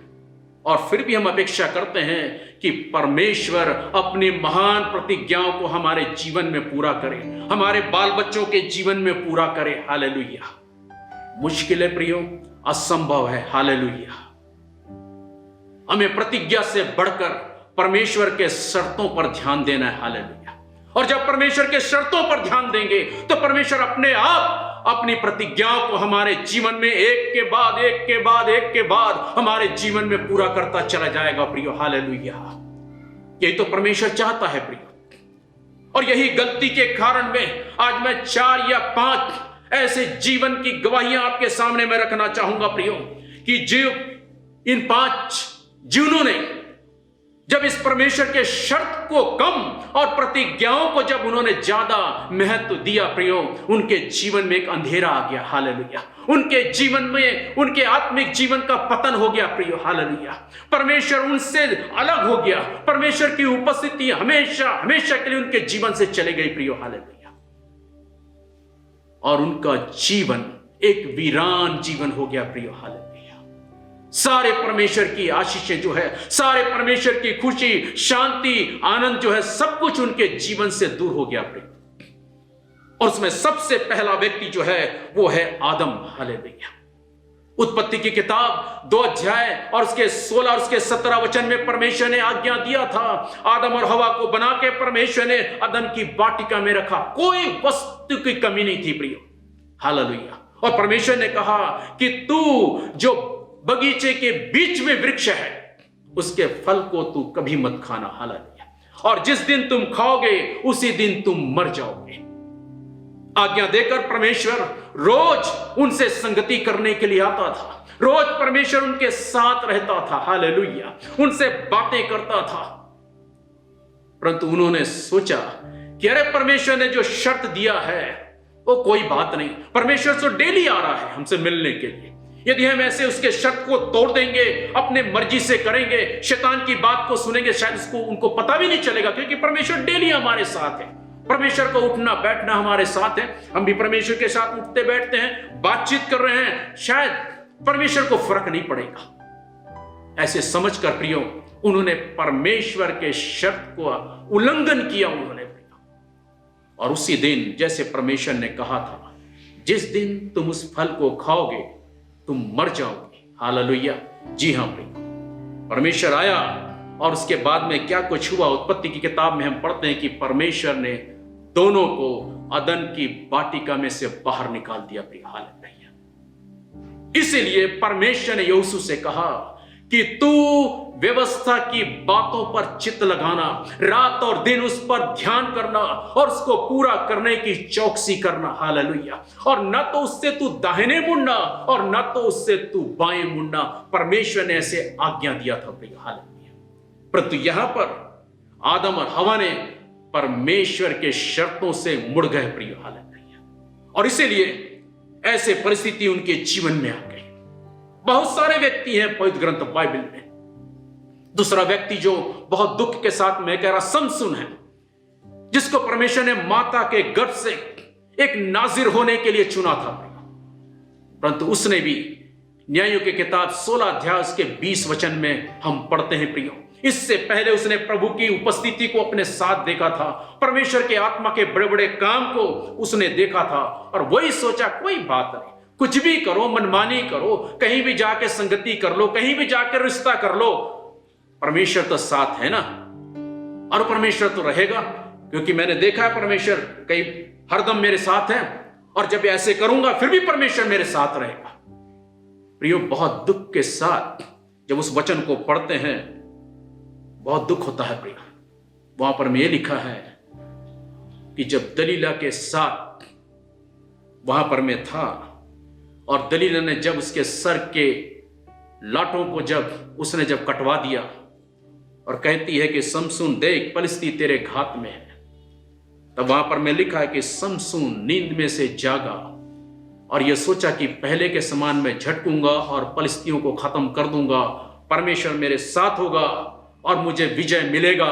[SPEAKER 3] और फिर भी हम अपेक्षा करते हैं कि परमेश्वर अपनी महान प्रतिज्ञाओं को हमारे जीवन में पूरा करे, हमारे बाल बच्चों के जीवन में पूरा करे। हालेलुया। मुश्किल है प्रियो, असंभव है। हालेलुया। हमें प्रतिज्ञा से बढ़कर परमेश्वर के शर्तों पर ध्यान देना है। हालेलुया। और जब परमेश्वर के शर्तों पर ध्यान देंगे तो परमेश्वर अपने आप अपनी प्रतिज्ञाओं को हमारे जीवन में एक के बाद एक के बाद एक के बाद हमारे जीवन में पूरा करता चला जाएगा प्रियो। हालेलुया। यही तो परमेश्वर चाहता है प्रियो। और यही गलती के कारण में आज मैं 4 या 5 ऐसे जीवन की गवाहियां आपके सामने मैं रखना चाहूंगा प्रियो, कि जीव इन 5 जीवनों ने जब इस परमेश्वर के शर्त को कम और प्रतिज्ञाओं को जब उन्होंने ज्यादा महत्व दिया प्रियो, उनके जीवन में एक अंधेरा आ गया। हालेलुया। उनके जीवन में, उनके आत्मिक जीवन का पतन हो गया प्रियो। हालेलुया। परमेश्वर उनसे अलग हो गया। परमेश्वर की उपस्थिति हमेशा हमेशा के लिए उनके जीवन से चले गई प्रियो। हालेलुया। और उनका जीवन एक वीरान जीवन हो गया प्रियो। हालेलुया। सारे परमेश्वर की आशीषें जो है, सारे परमेश्वर की खुशी, शांति, आनंद जो है, सब कुछ उनके जीवन से दूर हो गया प्रियो। और उसमें सबसे पहला व्यक्ति जो है वो है आदम। हालेलुया। उत्पत्ति की किताब 2 अध्याय और उसके 16 और उसके 17 वचन में परमेश्वर ने आज्ञा दिया था, आदम और हवा को बना के परमेश्वर ने अदन की वाटिका में रखा। कोई वस्तु की कमी नहीं थी प्रियो। हालेलुया। और परमेश्वर ने कहा कि तू जो बगीचे के बीच में वृक्ष है उसके फल को तू कभी मत खाना। हालेलुया। और जिस दिन तुम खाओगे उसी दिन तुम मर जाओगे। आज्ञा देकर परमेश्वर रोज उनसे संगति करने के लिए आता था। रोज परमेश्वर उनके साथ रहता था। हालेलुया। उनसे बातें करता था। परंतु उन्होंने सोचा कि अरे परमेश्वर ने जो शर्त दिया है वो कोई बात नहीं, परमेश्वर तो डेली आ रहा है हमसे मिलने के लिए। यदि हम ऐसे उसके शर्त को तोड़ देंगे, अपने मर्जी से करेंगे, शैतान की बात को सुनेंगे, शायद उनको पता भी नहीं चलेगा, क्योंकि परमेश्वर डेली हमारे साथ है। परमेश्वर को उठना बैठना हमारे साथ है। हम भी परमेश्वर के साथ उठते बैठते हैं, बातचीत कर रहे हैं, शायद परमेश्वर को फर्क नहीं पड़ेगा। ऐसे समझकर प्रियो उन्होंने परमेश्वर के शर्त को उल्लंघन किया उन्होंने प्रियो। और उसी दिन जैसे परमेश्वर ने कहा था, जिस दिन तुम उस फल को खाओगे तुम मर जाओगे। हालेलुया। जी हाँ प्रियो, परमेश्वर आया और उसके बाद में क्या कुछ हुआ, उत्पत्ति की किताब में हम पढ़ते हैं कि परमेश्वर ने दोनों को अदन की वाटिका में से बाहर निकाल दिया प्रिय। हालेलुया। इसीलिए परमेश्वर ने यहोशू से कहा कि तू व्यवस्था की बातों पर चित्त लगाना, रात और दिन उस पर ध्यान करना और उसको पूरा करने की चौकसी करना। हालेलुया। और न तो उससे तू दाहिने मुड़ना और न तो उससे तू बाएं मुड़ना। परमेश्वर ने ऐसे आज्ञा दिया था प्रिय। हालेलुया। परंतु यहां पर आदम और हवा ने परमेश्वर के शर्तों से मुड़ गए प्रिय। हालेलुया। और इसीलिए ऐसे परिस्थिति उनके जीवन में आ गई। बहुत सारे व्यक्ति हैं पवित्र ग्रंथ बाइबल में। दूसरा व्यक्ति जो बहुत दुख के साथ मैं कह रहा समसून है, जिसको परमेश्वर ने माता के गर्भ से एक नाजिर होने के लिए चुना था, परंतु उसने भी न्यायों की किताब 16 अध्याय के 20 वचन में हम पढ़ते हैं प्रियो, इससे पहले उसने प्रभु की उपस्थिति को अपने साथ देखा था, परमेश्वर के आत्मा के बड़े बड़े काम को उसने देखा था और वही सोचा कोई बात नहीं, कुछ भी करो, मनमानी करो, कहीं भी जाके संगति कर लो, कहीं भी जाकर रिश्ता कर लो, परमेश्वर तो साथ है ना, और परमेश्वर तो रहेगा, क्योंकि मैंने देखा है परमेश्वर कई हरदम मेरे साथ है और जब ऐसे करूंगा फिर भी परमेश्वर मेरे साथ रहेगा। प्रियो, बहुत दुख के साथ जब उस वचन को पढ़ते हैं बहुत दुख होता है प्रियो। वहां पर में लिखा है कि जब दलीला के साथ वहां पर मैं था और दलीला ने जब उसके सर के लाटों को जब कटवा दिया और कहती है कि समसून देख पलिश्ती तेरे घात में है, तब वहां पर में लिखा है कि समसून नींद में से जागा और यह सोचा कि पहले के समान मैं झटकूंगा और पलिश्तियों को खत्म कर दूंगा, परमेश्वर मेरे साथ होगा और मुझे विजय मिलेगा।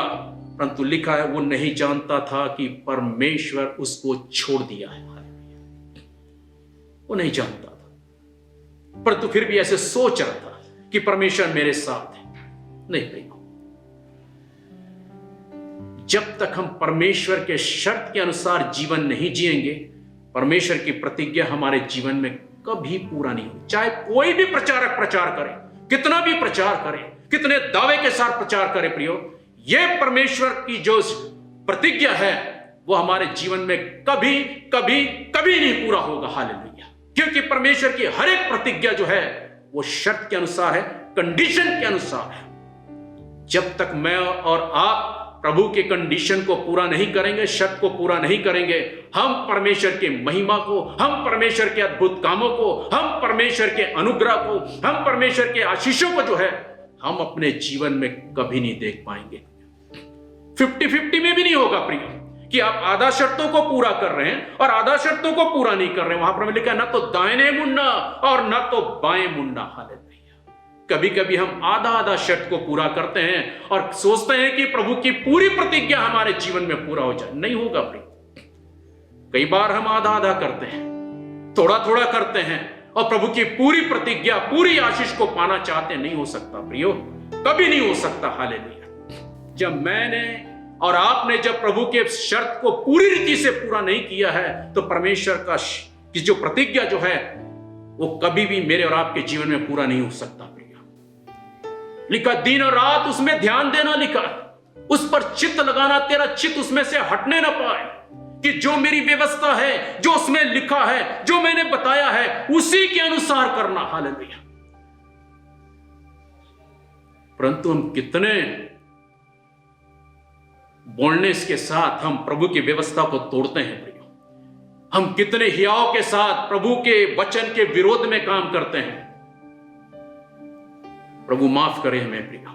[SPEAKER 3] परंतु लिखा है वो नहीं जानता था कि परमेश्वर उसको छोड़ दिया है। वो नहीं जानता था, परंतु फिर भी ऐसे सोच रहा था कि परमेश्वर मेरे साथ है। नहीं प्रियो, जब तक हम परमेश्वर के शर्त के अनुसार जीवन नहीं जिएंगे, परमेश्वर की प्रतिज्ञा हमारे जीवन में कभी पूरा नहीं हो। चाहे कोई भी प्रचारक प्रचार करे, कितना भी प्रचार करे, कितने दावे के साथ प्रचार करे प्रियो, यह परमेश्वर की जो प्रतिज्ञा है वो हमारे जीवन में कभी कभी कभी नहीं पूरा होगा। हालेलुया। क्योंकि परमेश्वर की हर एक प्रतिज्ञा जो है वो शर्त के अनुसार है, कंडीशन के अनुसार है। जब तक मैं और आप प्रभु के कंडीशन को पूरा नहीं करेंगे, शर्त को पूरा नहीं करेंगे, हम परमेश्वर के महिमा को, हम परमेश्वर के अद्भुत कामों को, हम परमेश्वर के अनुग्रह को, हम परमेश्वर के आशीषों को जो है हम अपने जीवन में कभी नहीं देख पाएंगे। 50-50 में भी नहीं होगा प्रिय कि आप आधा शर्तों को पूरा कर रहे हैं और आधा शर्तों को पूरा नहीं कर रहे हैं। वहां पर लिखा है ना तो दाहिने मुड़ना और ना तो बाएं मुड़ना। हालेलुया। कभी कभी हम आधा आधा शर्त को पूरा करते हैं और सोचते हैं कि प्रभु की पूरी प्रतिज्ञा हमारे जीवन में पूरा हो जाए। नहीं होगा प्रिय। कई बार हम आधा आधा करते हैं, थोड़ा थोड़ा करते हैं और प्रभु की पूरी प्रतिज्ञा, पूरी आशीष को पाना चाहते हैं। नहीं हो सकता प्रियो, कभी नहीं हो सकता। हालेलुया। जब मैंने और आपने जब प्रभु के शर्त को पूरी रीति से पूरा नहीं किया है तो परमेश्वर की जो प्रतिज्ञा जो है वो कभी भी मेरे और आपके जीवन में पूरा नहीं हो सकता। लिखा दिन और रात उसमें ध्यान देना, लिखा उस पर चित्त लगाना, तेरा चित्त उसमें से हटने ना पाए, कि जो मेरी व्यवस्था है, जो उसमें लिखा है, जो मैंने बताया है, उसी के अनुसार करना। हालेलुया। परंतु हम कितने बोल्डनेस के साथ हम प्रभु की व्यवस्था को तोड़ते हैं प्रियो। हम कितने हियाव के साथ प्रभु के वचन के विरोध में काम करते हैं। प्रभु माफ करे हमें प्रियो।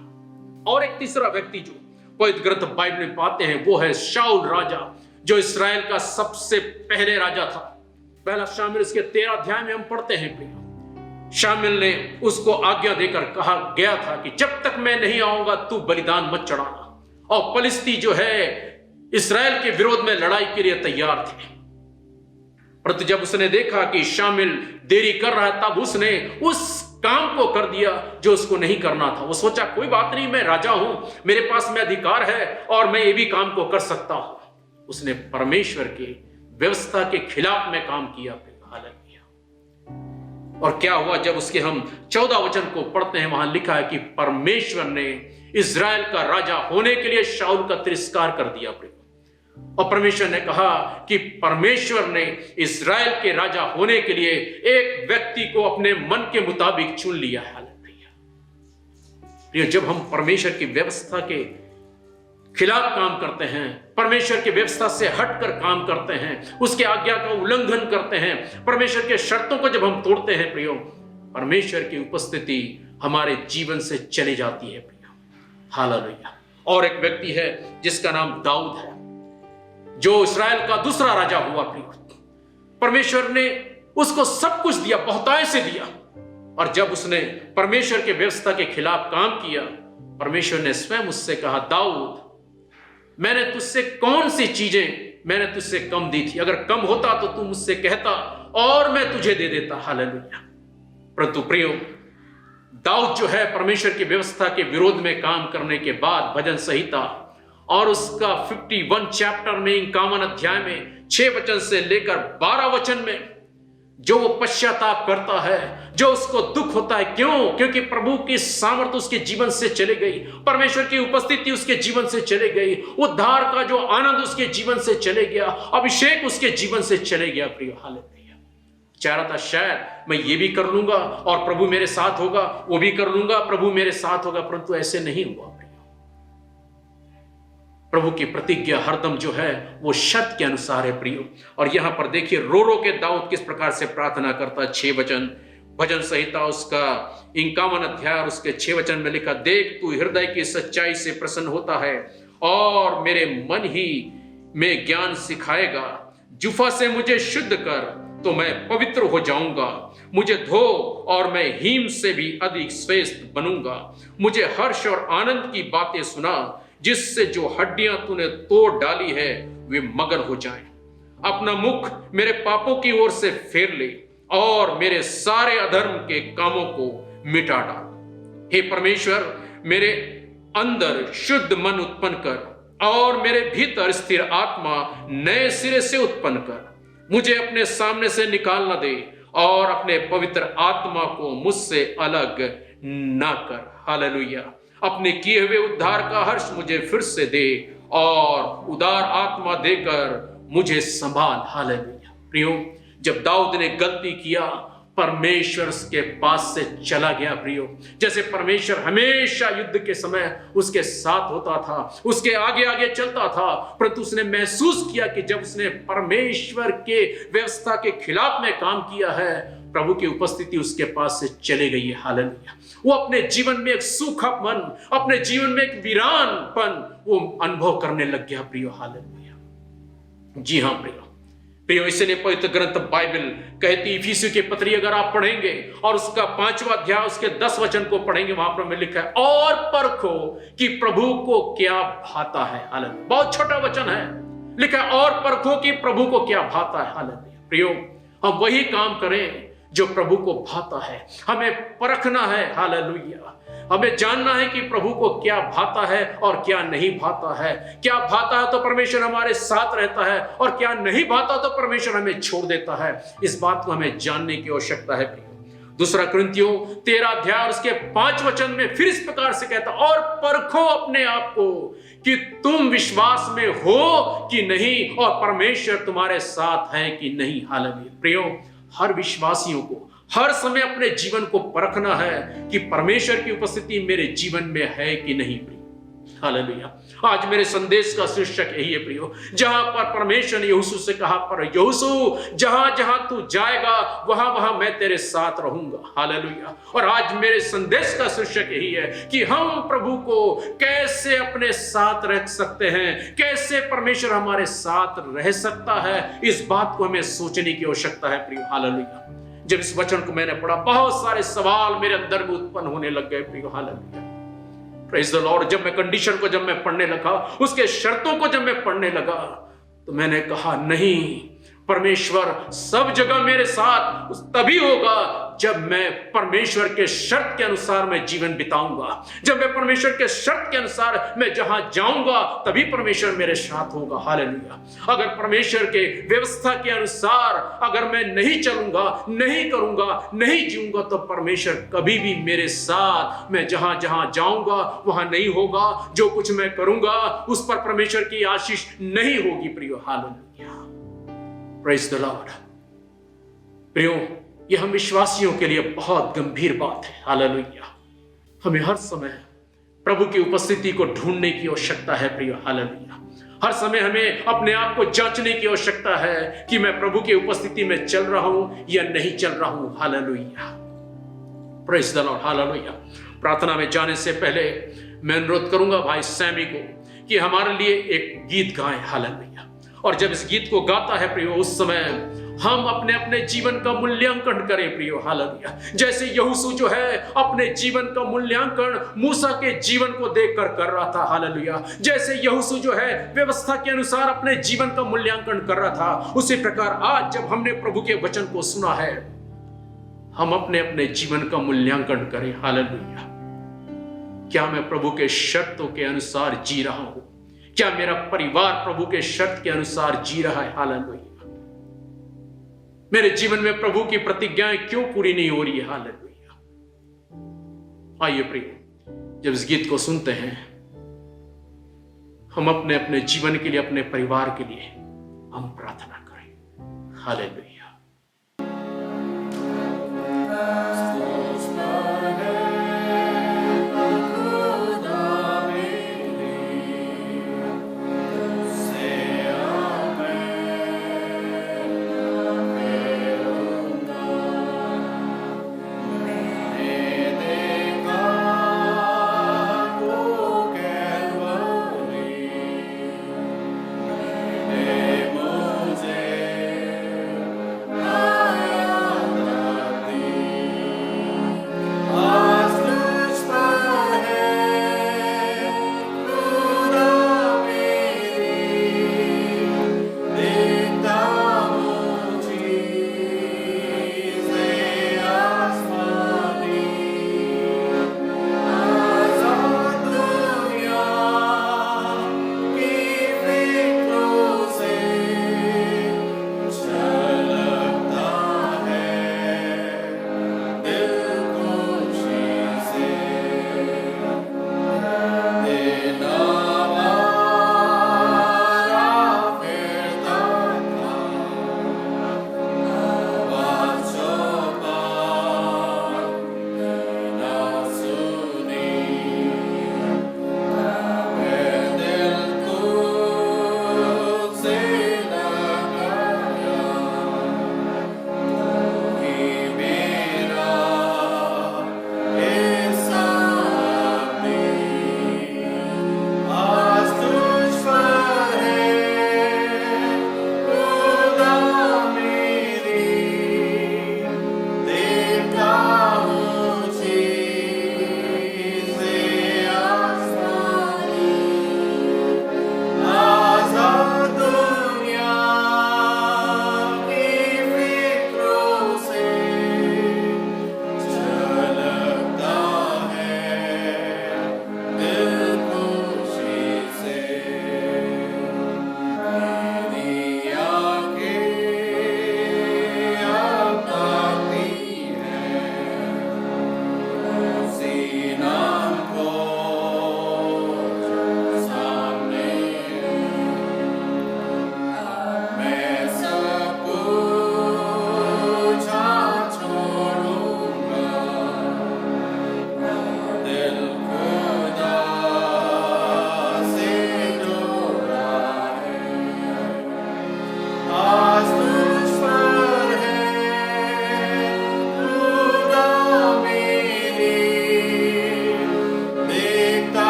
[SPEAKER 3] और एक तीसरा व्यक्ति जो पवित्र ग्रंथ बाइबल में पाते हैं वो है शाऊल राजा, जो इस्राएल का सबसे पहले राजा था। पहला शामिल इसके 13 अध्याय में हम पढ़ते हैं प्रियो। शामिल ने उसको आज्ञा देकर कहा गया था कि जब तक मैं नहीं आऊंगा तू बलिदान मत चढ़ाना। और पलिश्ती जो है इस्राएल के विरोध में लड़ाई के लिए तैयार थे। परंतु जब उसने देखा कि शामिल देरी कर रहा है, तब उसने उस काम को कर दिया जो उसको नहीं करना था। वो सोचा कोई बात नहीं, मैं राजा हूं, मेरे पास में अधिकार है और मैं ये भी काम को कर सकता हूं। उसने परमेश्वर की व्यवस्था के खिलाफ में काम किया। और क्या हुआ जब उसके हम 14 वचन को पढ़ते हैं, वहां लिखा है कि परमेश्वर ने इज़राइल का राजा होने के लिए शाऊल का तिरस्कार कर दिया। और परमेश्वर ने कहा कि परमेश्वर ने इज़राइल के राजा होने के लिए एक व्यक्ति को अपने मन के मुताबिक चुन लिया है। हालेलुया। जब हम परमेश्वर की व्यवस्था के खिलाफ काम करते हैं, परमेश्वर की व्यवस्था से हटकर काम करते हैं, उसके आज्ञा का उल्लंघन करते हैं, परमेश्वर के शर्तों को जब हम तोड़ते हैं प्रियो, परमेश्वर की उपस्थिति हमारे जीवन से चली जाती है प्रियो। हालेलुया। और एक व्यक्ति है जिसका नाम दाऊद है, जो इस्राएल का दूसरा राजा हुआ प्रियो। परमेश्वर ने उसको सब कुछ दिया, बहुतायत से दिया। और जब उसने परमेश्वर के व्यवस्था के खिलाफ काम किया, परमेश्वर ने स्वयं उससे कहा, दाऊद, मैंने तुझसे कौन सी चीजें मैंने तुझसे कम दी थी? अगर कम होता तो तू मुझसे कहता और मैं तुझे दे देता। हालेलुया। परंतु प्रियो, दाऊद जो है परमेश्वर की व्यवस्था के विरोध में काम करने के बाद भजन संहिता और उसका 51 चैप्टर में 51 अध्याय में 6 वचन से लेकर 12 वचन में जो वो पश्चाताप करता है, जो उसको दुख होता है। क्यों? क्योंकि प्रभु की सामर्थ उसके जीवन से चले गई, परमेश्वर की उपस्थिति उसके जीवन से चले गई, उद्धार का जो आनंद उसके जीवन से चले गया, अभिषेक उसके जीवन से चले गया। प्रिय हालेलुया। चाह रहा था शायद मैं ये भी कर लूंगा और प्रभु मेरे साथ होगा, वो भी कर लूंगा, प्रभु मेरे साथ होगा, परंतु ऐसे नहीं हुआ। प्रभु की प्रतिज्ञा हरदम जो है वो शर्त के अनुसार है प्रियो। और यहां पर देखिए रो के दाऊद किस प्रकार से प्रार्थना करता है। 6 वचन, भजन संहिता उसका 51 अध्याय उसके 6 वचन में लिखा, देख तू हृदय की सच्चाई से प्रसन्न होता है और मेरे मन ही में ज्ञान सिखाएगा। जुफा से मुझे शुद्ध कर तो मैं पवित्र हो जाऊंगा, मुझे धो और मैं हीम से भी अधिक श्रेष्ठ बनूंगा। मुझे हर्ष और आनंद की बातें सुना, जिससे जो हड्डियां तूने तोड़ डाली है वे मगर हो जाएं। अपना मुख मेरे पापों की ओर से फेर ले और मेरे सारे अधर्म के कामों को मिटा डाल। हे परमेश्वर, मेरे अंदर शुद्ध मन उत्पन्न कर और मेरे भीतर स्थिर आत्मा नए सिरे से उत्पन्न कर। मुझे अपने सामने से निकाल न दे और अपने पवित्र आत्मा को मुझसे अलग ना कर। हालेलुया। अपने किए हुए उद्धार का हर्ष मुझे फिर से दे और उदार आत्मा देकर मुझे संभाल। हालेलुया। प्रियो, जब दाऊद ने गलती किया, परमेश्वर उसके पास से चला गया। प्रियो, जैसे परमेश्वर हमेशा युद्ध के समय उसके साथ होता था, उसके आगे आगे चलता था, परंतु उसने महसूस किया कि जब उसने परमेश्वर के व्यवस्था के खिलाफ में काम किया है, प्रभु की उपस्थिति उसके पास से चले गई है। हालेलुया। वो अपने जीवन में एक सूखापन, अपने जीवन में एक वीरानपन वो अनुभव करने लग गया। प्रियो, हालेलुया। जी हाँ प्रियो, इसलिए पवित्र ग्रंथ बाइबल कहती, इफिसियों की पत्री अगर आप पढ़ेंगे और उसका 5वां अध्याय उसके 10 वचन को पढ़ेंगे, वहां पर में लिखा है, और परखो कि प्रभु को क्या भाता है। हालेलुया। बहुत छोटा वचन है, लिखा है और परखो कि प्रभु को क्या भाता है। हालेलुया। प्रियो, हम वही काम करें जो प्रभु को भाता है। हमें परखना है। हालेलुया। हमें जानना है कि प्रभु को क्या भाता है और क्या नहीं भाता है। क्या भाता है तो परमेश्वर हमारे साथ रहता है, और क्या नहीं भाता तो परमेश्वर हमें छोड़ देता है। इस बात को हमें जानने की आवश्यकता है। दूसरा कुरिन्थियों 13 अध्याय उसके 5 वचन में फिर इस प्रकार से कहता, और परखो अपने आप को कि तुम विश्वास में हो कि नहीं, और परमेश्वर तुम्हारे साथ है कि नहीं। हालेलुया। प्रियो, हर विश्वासियों को हर समय अपने जीवन को परखना है कि परमेश्वर की उपस्थिति मेरे जीवन में है कि नहीं। प्रियो, हालेलुया। आज मेरे संदेश का शीर्षक यही है प्रियो, जहां पर परमेश्वर ने यहोशू से कहा, पर यहोशू जहां जहां तू जाएगा वहां वहां मैं तेरे साथ रहूंगा। हालेलुया। और आज मेरे संदेश का शीर्षक यही है कि हम प्रभु को कैसे अपने साथ रख सकते हैं, कैसे परमेश्वर हमारे साथ रह सकता है। इस बात को हमें सोचने की आवश्यकता है प्रियो। हालेलुया। जब इस वचन को मैंने पढ़ा, बहुत सारे सवाल मेरे अंदर में उत्पन्न होने लग गए प्रियो। हालेलुया। Praise the Lord. जब मैं कंडीशन को जब मैं पढ़ने लगा, उसके शर्तों को जब मैं पढ़ने लगा, तो मैंने कहा नहीं, परमेश्वर सब जगह मेरे साथ तभी होगा जब मैं परमेश्वर के शर्त के अनुसार मैं जीवन बिताऊंगा। जब मैं परमेश्वर के शर्त के अनुसार मैं जहां जाऊंगा तभी परमेश्वर मेरे साथ होगा। हालेलुया। अगर परमेश्वर के व्यवस्था के अनुसार अगर मैं नहीं चलूंगा, नहीं करूंगा, नहीं जीऊंगा तो परमेश्वर कभी भी मेरे साथ, मैं जहां जहां जाऊंगा वहां नहीं होगा। जो कुछ मैं करूंगा उस पर परमेश्वर की आशीष नहीं होगी प्रियो। हालेलुया। Praise the Lord. प्रियो, ये हम विश्वासियों के लिए बहुत गंभीर बात है। हालेलुया। हमें हर समय प्रभु की उपस्थिति को ढूंढने की आवश्यकता है प्रियो। हालेलुया। हर समय हमें अपने आप को जांचने की आवश्यकता है कि मैं प्रभु की उपस्थिति में चल रहा हूं या नहीं चल रहा हूं। Hallelujah. Praise the Lord. Hallelujah. प्रार्थना में जाने से पहले मैं अनुरोध करूंगा भाई सैमी को कि हमारे लिए एक गीत गाएं। हालेलुया। और जब इस गीत को गाता है प्रियो, उस समय हम अपने अपने जीवन का मूल्यांकन करें प्रियो। हालेलुया। जैसे यहोशू जो है अपने जीवन का मूल्यांकन मूसा के जीवन को देखकर कर रहा था। हालेलुया। जैसे यहोशू जो है व्यवस्था के अनुसार अपने जीवन का मूल्यांकन कर रहा था, उसी प्रकार आज जब हमने प्रभु के वचन को सुना है, हम अपने अपने जीवन का मूल्यांकन करें। हालेलुया। क्या मैं प्रभु के शर्तों के अनुसार जी रहा हूं? क्या मेरा परिवार प्रभु के शर्त के अनुसार जी रहा है? हालेलुया। मेरे जीवन में प्रभु की प्रतिज्ञाएं क्यों पूरी नहीं हो रही है? हालेलुया। आइए प्रिय, जब इस गीत को सुनते हैं, हम अपने अपने जीवन के लिए, अपने परिवार के लिए हम प्रार्थना करें। हालेलुया।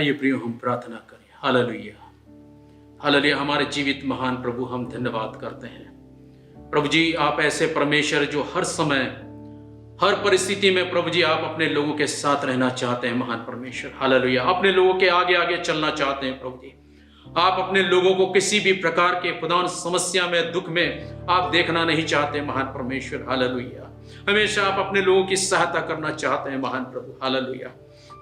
[SPEAKER 3] आइए प्रियो हम प्रार्थना करें। Hallelujah, hallelujah. हमारे जीवित महान प्रभु, हम धन्यवाद करते हैं प्रभु जी। आप ऐसे परमेश्वर जो हर समय हर परिस्थिति में प्रभु जी आप अपने लोगों के साथ रहना चाहते हैं महान परमेश्वर। हालेलुया, अपने लोगों के आगे आगे चलना चाहते हैं प्रभु जी। आप अपने लोगों को किसी भी प्रकार के खुदावन समस्या में, दुख में आप देखना नहीं चाहते महान परमेश्वर। हालेलुया, हमेशा आप अपने लोगों की सहायता करना चाहते हैं महान प्रभु। हालेलुया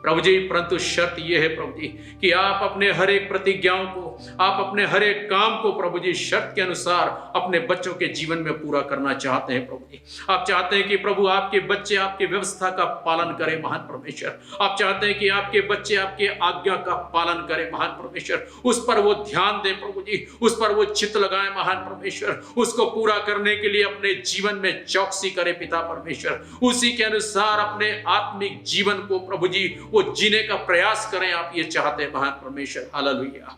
[SPEAKER 3] प्रभु जी, परंतु शर्त यह है प्रभु जी कि आप अपने हर एक प्रतिज्ञाओं को, आप अपने हर एक काम को प्रभु जी शर्त के अनुसार अपने बच्चों के जीवन में पूरा करना चाहते हैं प्रभु जी। आप चाहते हैं कि प्रभु आपके बच्चे आपकी व्यवस्था का पालन करें महान परमेश्वर। आप चाहते हैं कि आपके बच्चे आपके आज्ञा का पालन करें महान परमेश्वर। उस पर वो ध्यान दें प्रभु जी, उस पर वो चित्त लगाएं महान परमेश्वर। उसको पूरा करने के लिए अपने जीवन में चौकसी करें पिता परमेश्वर। उसी के अनुसार अपने आत्मिक जीवन को प्रभु जी वो जीने का प्रयास करें, आप ये चाहते हैं महान परमेश्वर। हालेलुया।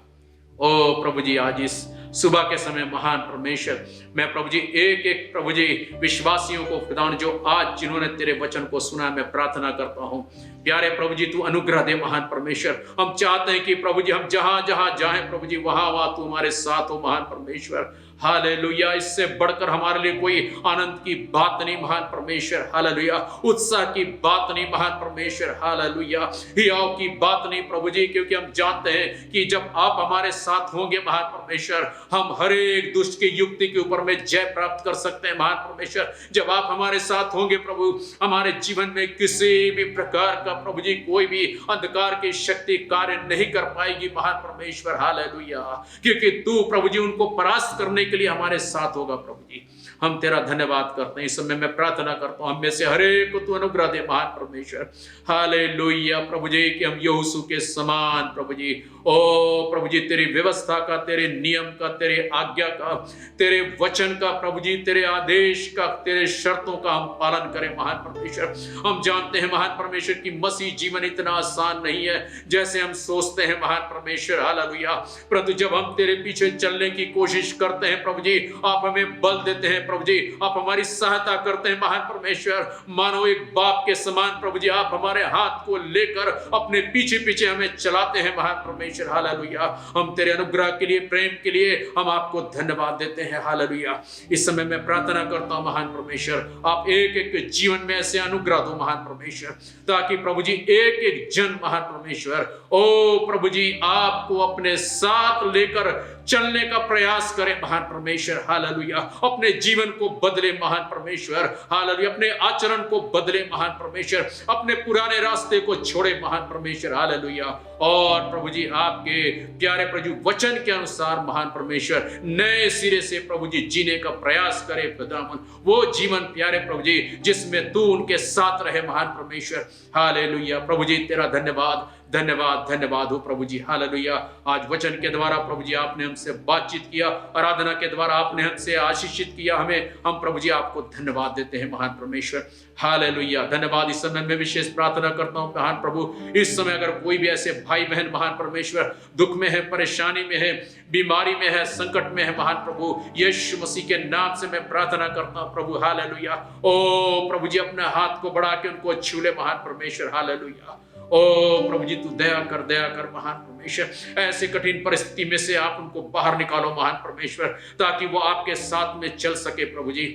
[SPEAKER 3] ओ प्रभु जी, आज इस सुबह के समय महान परमेश्वर, मैं प्रभु जी एक एक प्रभु जी विश्वासियों को खुदावन जो आज जिन्होंने तेरे वचन को सुना, मैं प्रार्थना करता हूं प्यारे प्रभु जी तू अनुग्रह दे महान परमेश्वर। हम चाहते हैं कि प्रभु जी हम जहां जहां जाएं प्रभु जी वहां वहां तू हमारे साथ हो महान परमेश्वर। हालेलुया, इससे बढ़कर हमारे लिए कोई आनंद की बात नहीं महान परमेश्वर। हालेलुया, उत्साह की बात नहीं महान परमेश्वर। हालेलुया, हियाव की बात नहीं प्रभु जी, क्योंकि हम जानते हैं कि जब आप हमारे साथ होंगे महान परमेश्वर, हम हर एक दुष्ट की युक्ति के ऊपर में जय प्राप्त कर सकते हैं महान परमेश्वर। जब आप हमारे साथ होंगे प्रभु, हमारे जीवन में किसी भी प्रकार का प्रभु जी कोई भी अंधकार की शक्ति कार्य नहीं कर पाएगी महान परमेश्वर। हालेलुया, क्योंकि तू प्रभु जी उनको परास्त करने के लिए हमारे साथ होगा प्रभु जी। हम तेरा धन्यवाद करते हैं। इस समय मैं प्रार्थना करता हूं हम में से हर एक को तू अनुग्रह दे महान परमेश्वर। हालेलुया प्रभु जी, कि हम यहोशू के समान प्रभु जी, ओ प्रभु जी तेरी व्यवस्था का, तेरे नियम का, तेरे आज्ञा का, तेरे वचन का प्रभु जी, तेरे आदेश का, तेरे शर्तों का हम पालन करें महान परमेश्वर। हम जानते हैं महान परमेश्वर की मसीह जीवन इतना आसान नहीं है जैसे हम सोचते हैं महान परमेश्वर। हालेलुया, परंतु जब हम तेरे पीछे चलने की कोशिश करते हैं प्रभु जी, आप हमें बल देते हैं प्रभु जी, आप हमारी सहायता करते हैं महान परमेश्वर। मानो एक बाप के समान प्रभु जी आप हमारे हाथ को लेकर अपने पीछे पीछे हमें चलाते हैं महान परमेश्वर। हालेलुया, हम तेरे अनुग्रह के लिए, प्रेम के लिए हम आपको धन्यवाद देते हैं। हालेलुया, इस समय मैं प्रार्थना करता हूं महान परमेश्वर, आप एक एक जीवन में ऐसे अनुग्रह दो महान परमेश्वर, ताकि प्रभु जी एक एक जन महान परमेश्वर ओ प्रभु जी आपको अपने साथ लेकर चलने का प्रयास करें महान परमेश्वर। हालेलुया, अपने जीवन को बदले महान परमेश्वर। हालेलुया, अपने आचरण को बदले महान परमेश्वर, अपने पुराने रास्ते को छोड़े महान परमेश्वर। हालेलुया, और प्रभु जी आपके प्यारे प्रभु वचन के अनुसार महान परमेश्वर नए सिरे से प्रभु जी जीने का प्रयास करे खुदावन, वो जीवन प्यारे प्रभु जी जिसमें तू उनके साथ रहे महान परमेश्वर। हालेलुया प्रभु जी तेरा धन्यवाद, धन्यवाद, धन्यवाद हो प्रभु जी। हालेलुया, आज वचन के द्वारा प्रभु जी आपने हमसे बातचीत किया, आराधना के द्वारा आपने हमसे आशीषित किया हमें, हम प्रभु जी आपको धन्यवाद देते हैं महान परमेश्वर। हालेलुया, धन्यवाद। इस समय मैं विशेष प्रार्थना करता हूं महान प्रभु, इस समय अगर कोई भी ऐसे भाई बहन महान परमेश्वर दुख में है, परेशानी में है, बीमारी में है, संकट में है महान प्रभु, यीशु मसीह के नाम से मैं प्रार्थना करता हूं प्रभु। हालेलुया, ओ प्रभु जी अपने हाथ को बढ़ा के उनको छू ले महान परमेश्वर। हालेलुया, ओ प्रभु जी तू दया कर महान परमेश्वर, ऐसे कठिन परिस्थिति में से आप उनको बाहर निकालो महान परमेश्वर, ताकि वो आपके साथ में चल सके प्रभु जी।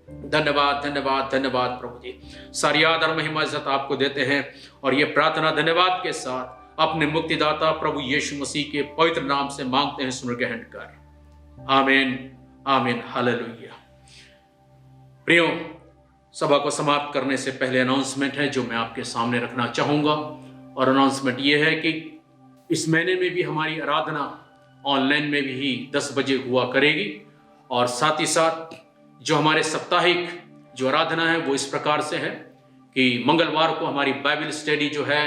[SPEAKER 3] धन्यवाद, धन्यवाद, धन्यवाद प्रभु जी। सारी आदर महिमा इज्जत आपको देते हैं, और ये प्रार्थना धन्यवाद के साथ अपने मुक्तिदाता प्रभु यीशु मसीह के पवित्र नाम से मांगते हैं, सुन ग्रहण कर। आमीन, आमीन, हालेलुया। प्रियो, सभा को समाप्त करने से पहले अनाउंसमेंट है जो मैं आपके सामने रखना चाहूंगा, और अनाउंसमेंट ये है कि इस महीने में भी हमारी आराधना ऑनलाइन में भी 10 बजे हुआ करेगी, और साथ ही साथ जो हमारे साप्ताहिक जो आराधना है वो इस प्रकार से है कि मंगलवार को हमारी बाइबल स्टडी जो है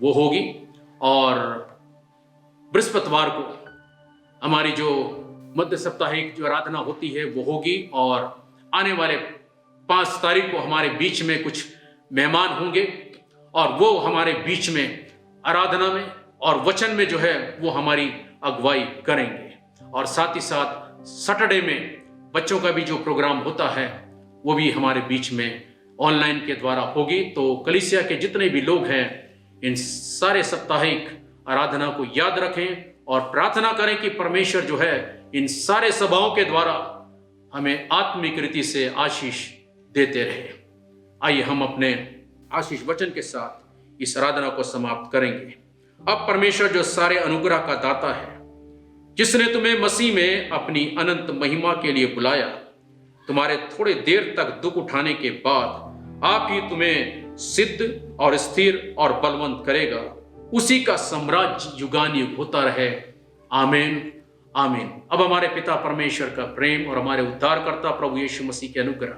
[SPEAKER 3] वो होगी, और बृहस्पतिवार को हमारी जो मध्य साप्ताहिक जो आराधना होती है वो होगी, और आने वाले 5 तारीख को हमारे बीच में कुछ मेहमान होंगे, और वो हमारे बीच में आराधना में और वचन में जो है वो हमारी अगुवाई करेंगे। और साथ ही साथ सैटरडे में बच्चों का भी जो प्रोग्राम होता है वो भी हमारे बीच में ऑनलाइन के द्वारा होगी। तो कलीसिया के जितने भी लोग हैं इन सारे साप्ताहिक आराधना को याद रखें और प्रार्थना करें कि परमेश्वर जो है इन सारे सभाओं के द्वारा हमें आत्मिक रीति से आशीष देते रहे। आइए हम अपने आशीष वचन के साथ इस आराधना को समाप्त करेंगे। अब परमेश्वर जो सारे अनुग्रह का दाता है, जिसने तुम्हें मसीह में अपनी अनंत महिमा के लिए बुलाया, तुम्हारे थोड़े देर तक दुख उठाने के बाद आप ही तुम्हें सिद्ध और स्थिर और बलवंत करेगा। उसी का साम्राज्य युगानुयुग होता रहे। आमीन आमीन। अब हमारे पिता परमेश्वर का प्रेम और हमारे उद्धारकर्ता प्रभु यीशु मसीह के अनुग्रह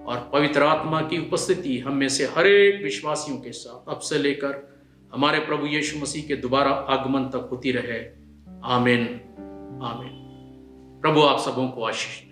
[SPEAKER 3] और पवित्र आत्मा की उपस्थिति हम में से हर एक विश्वासियों के साथ अब से लेकर हमारे प्रभु यीशु मसीह के दोबारा आगमन तक होती रहे। आमीन आमीन। प्रभु आप सबों को आशीष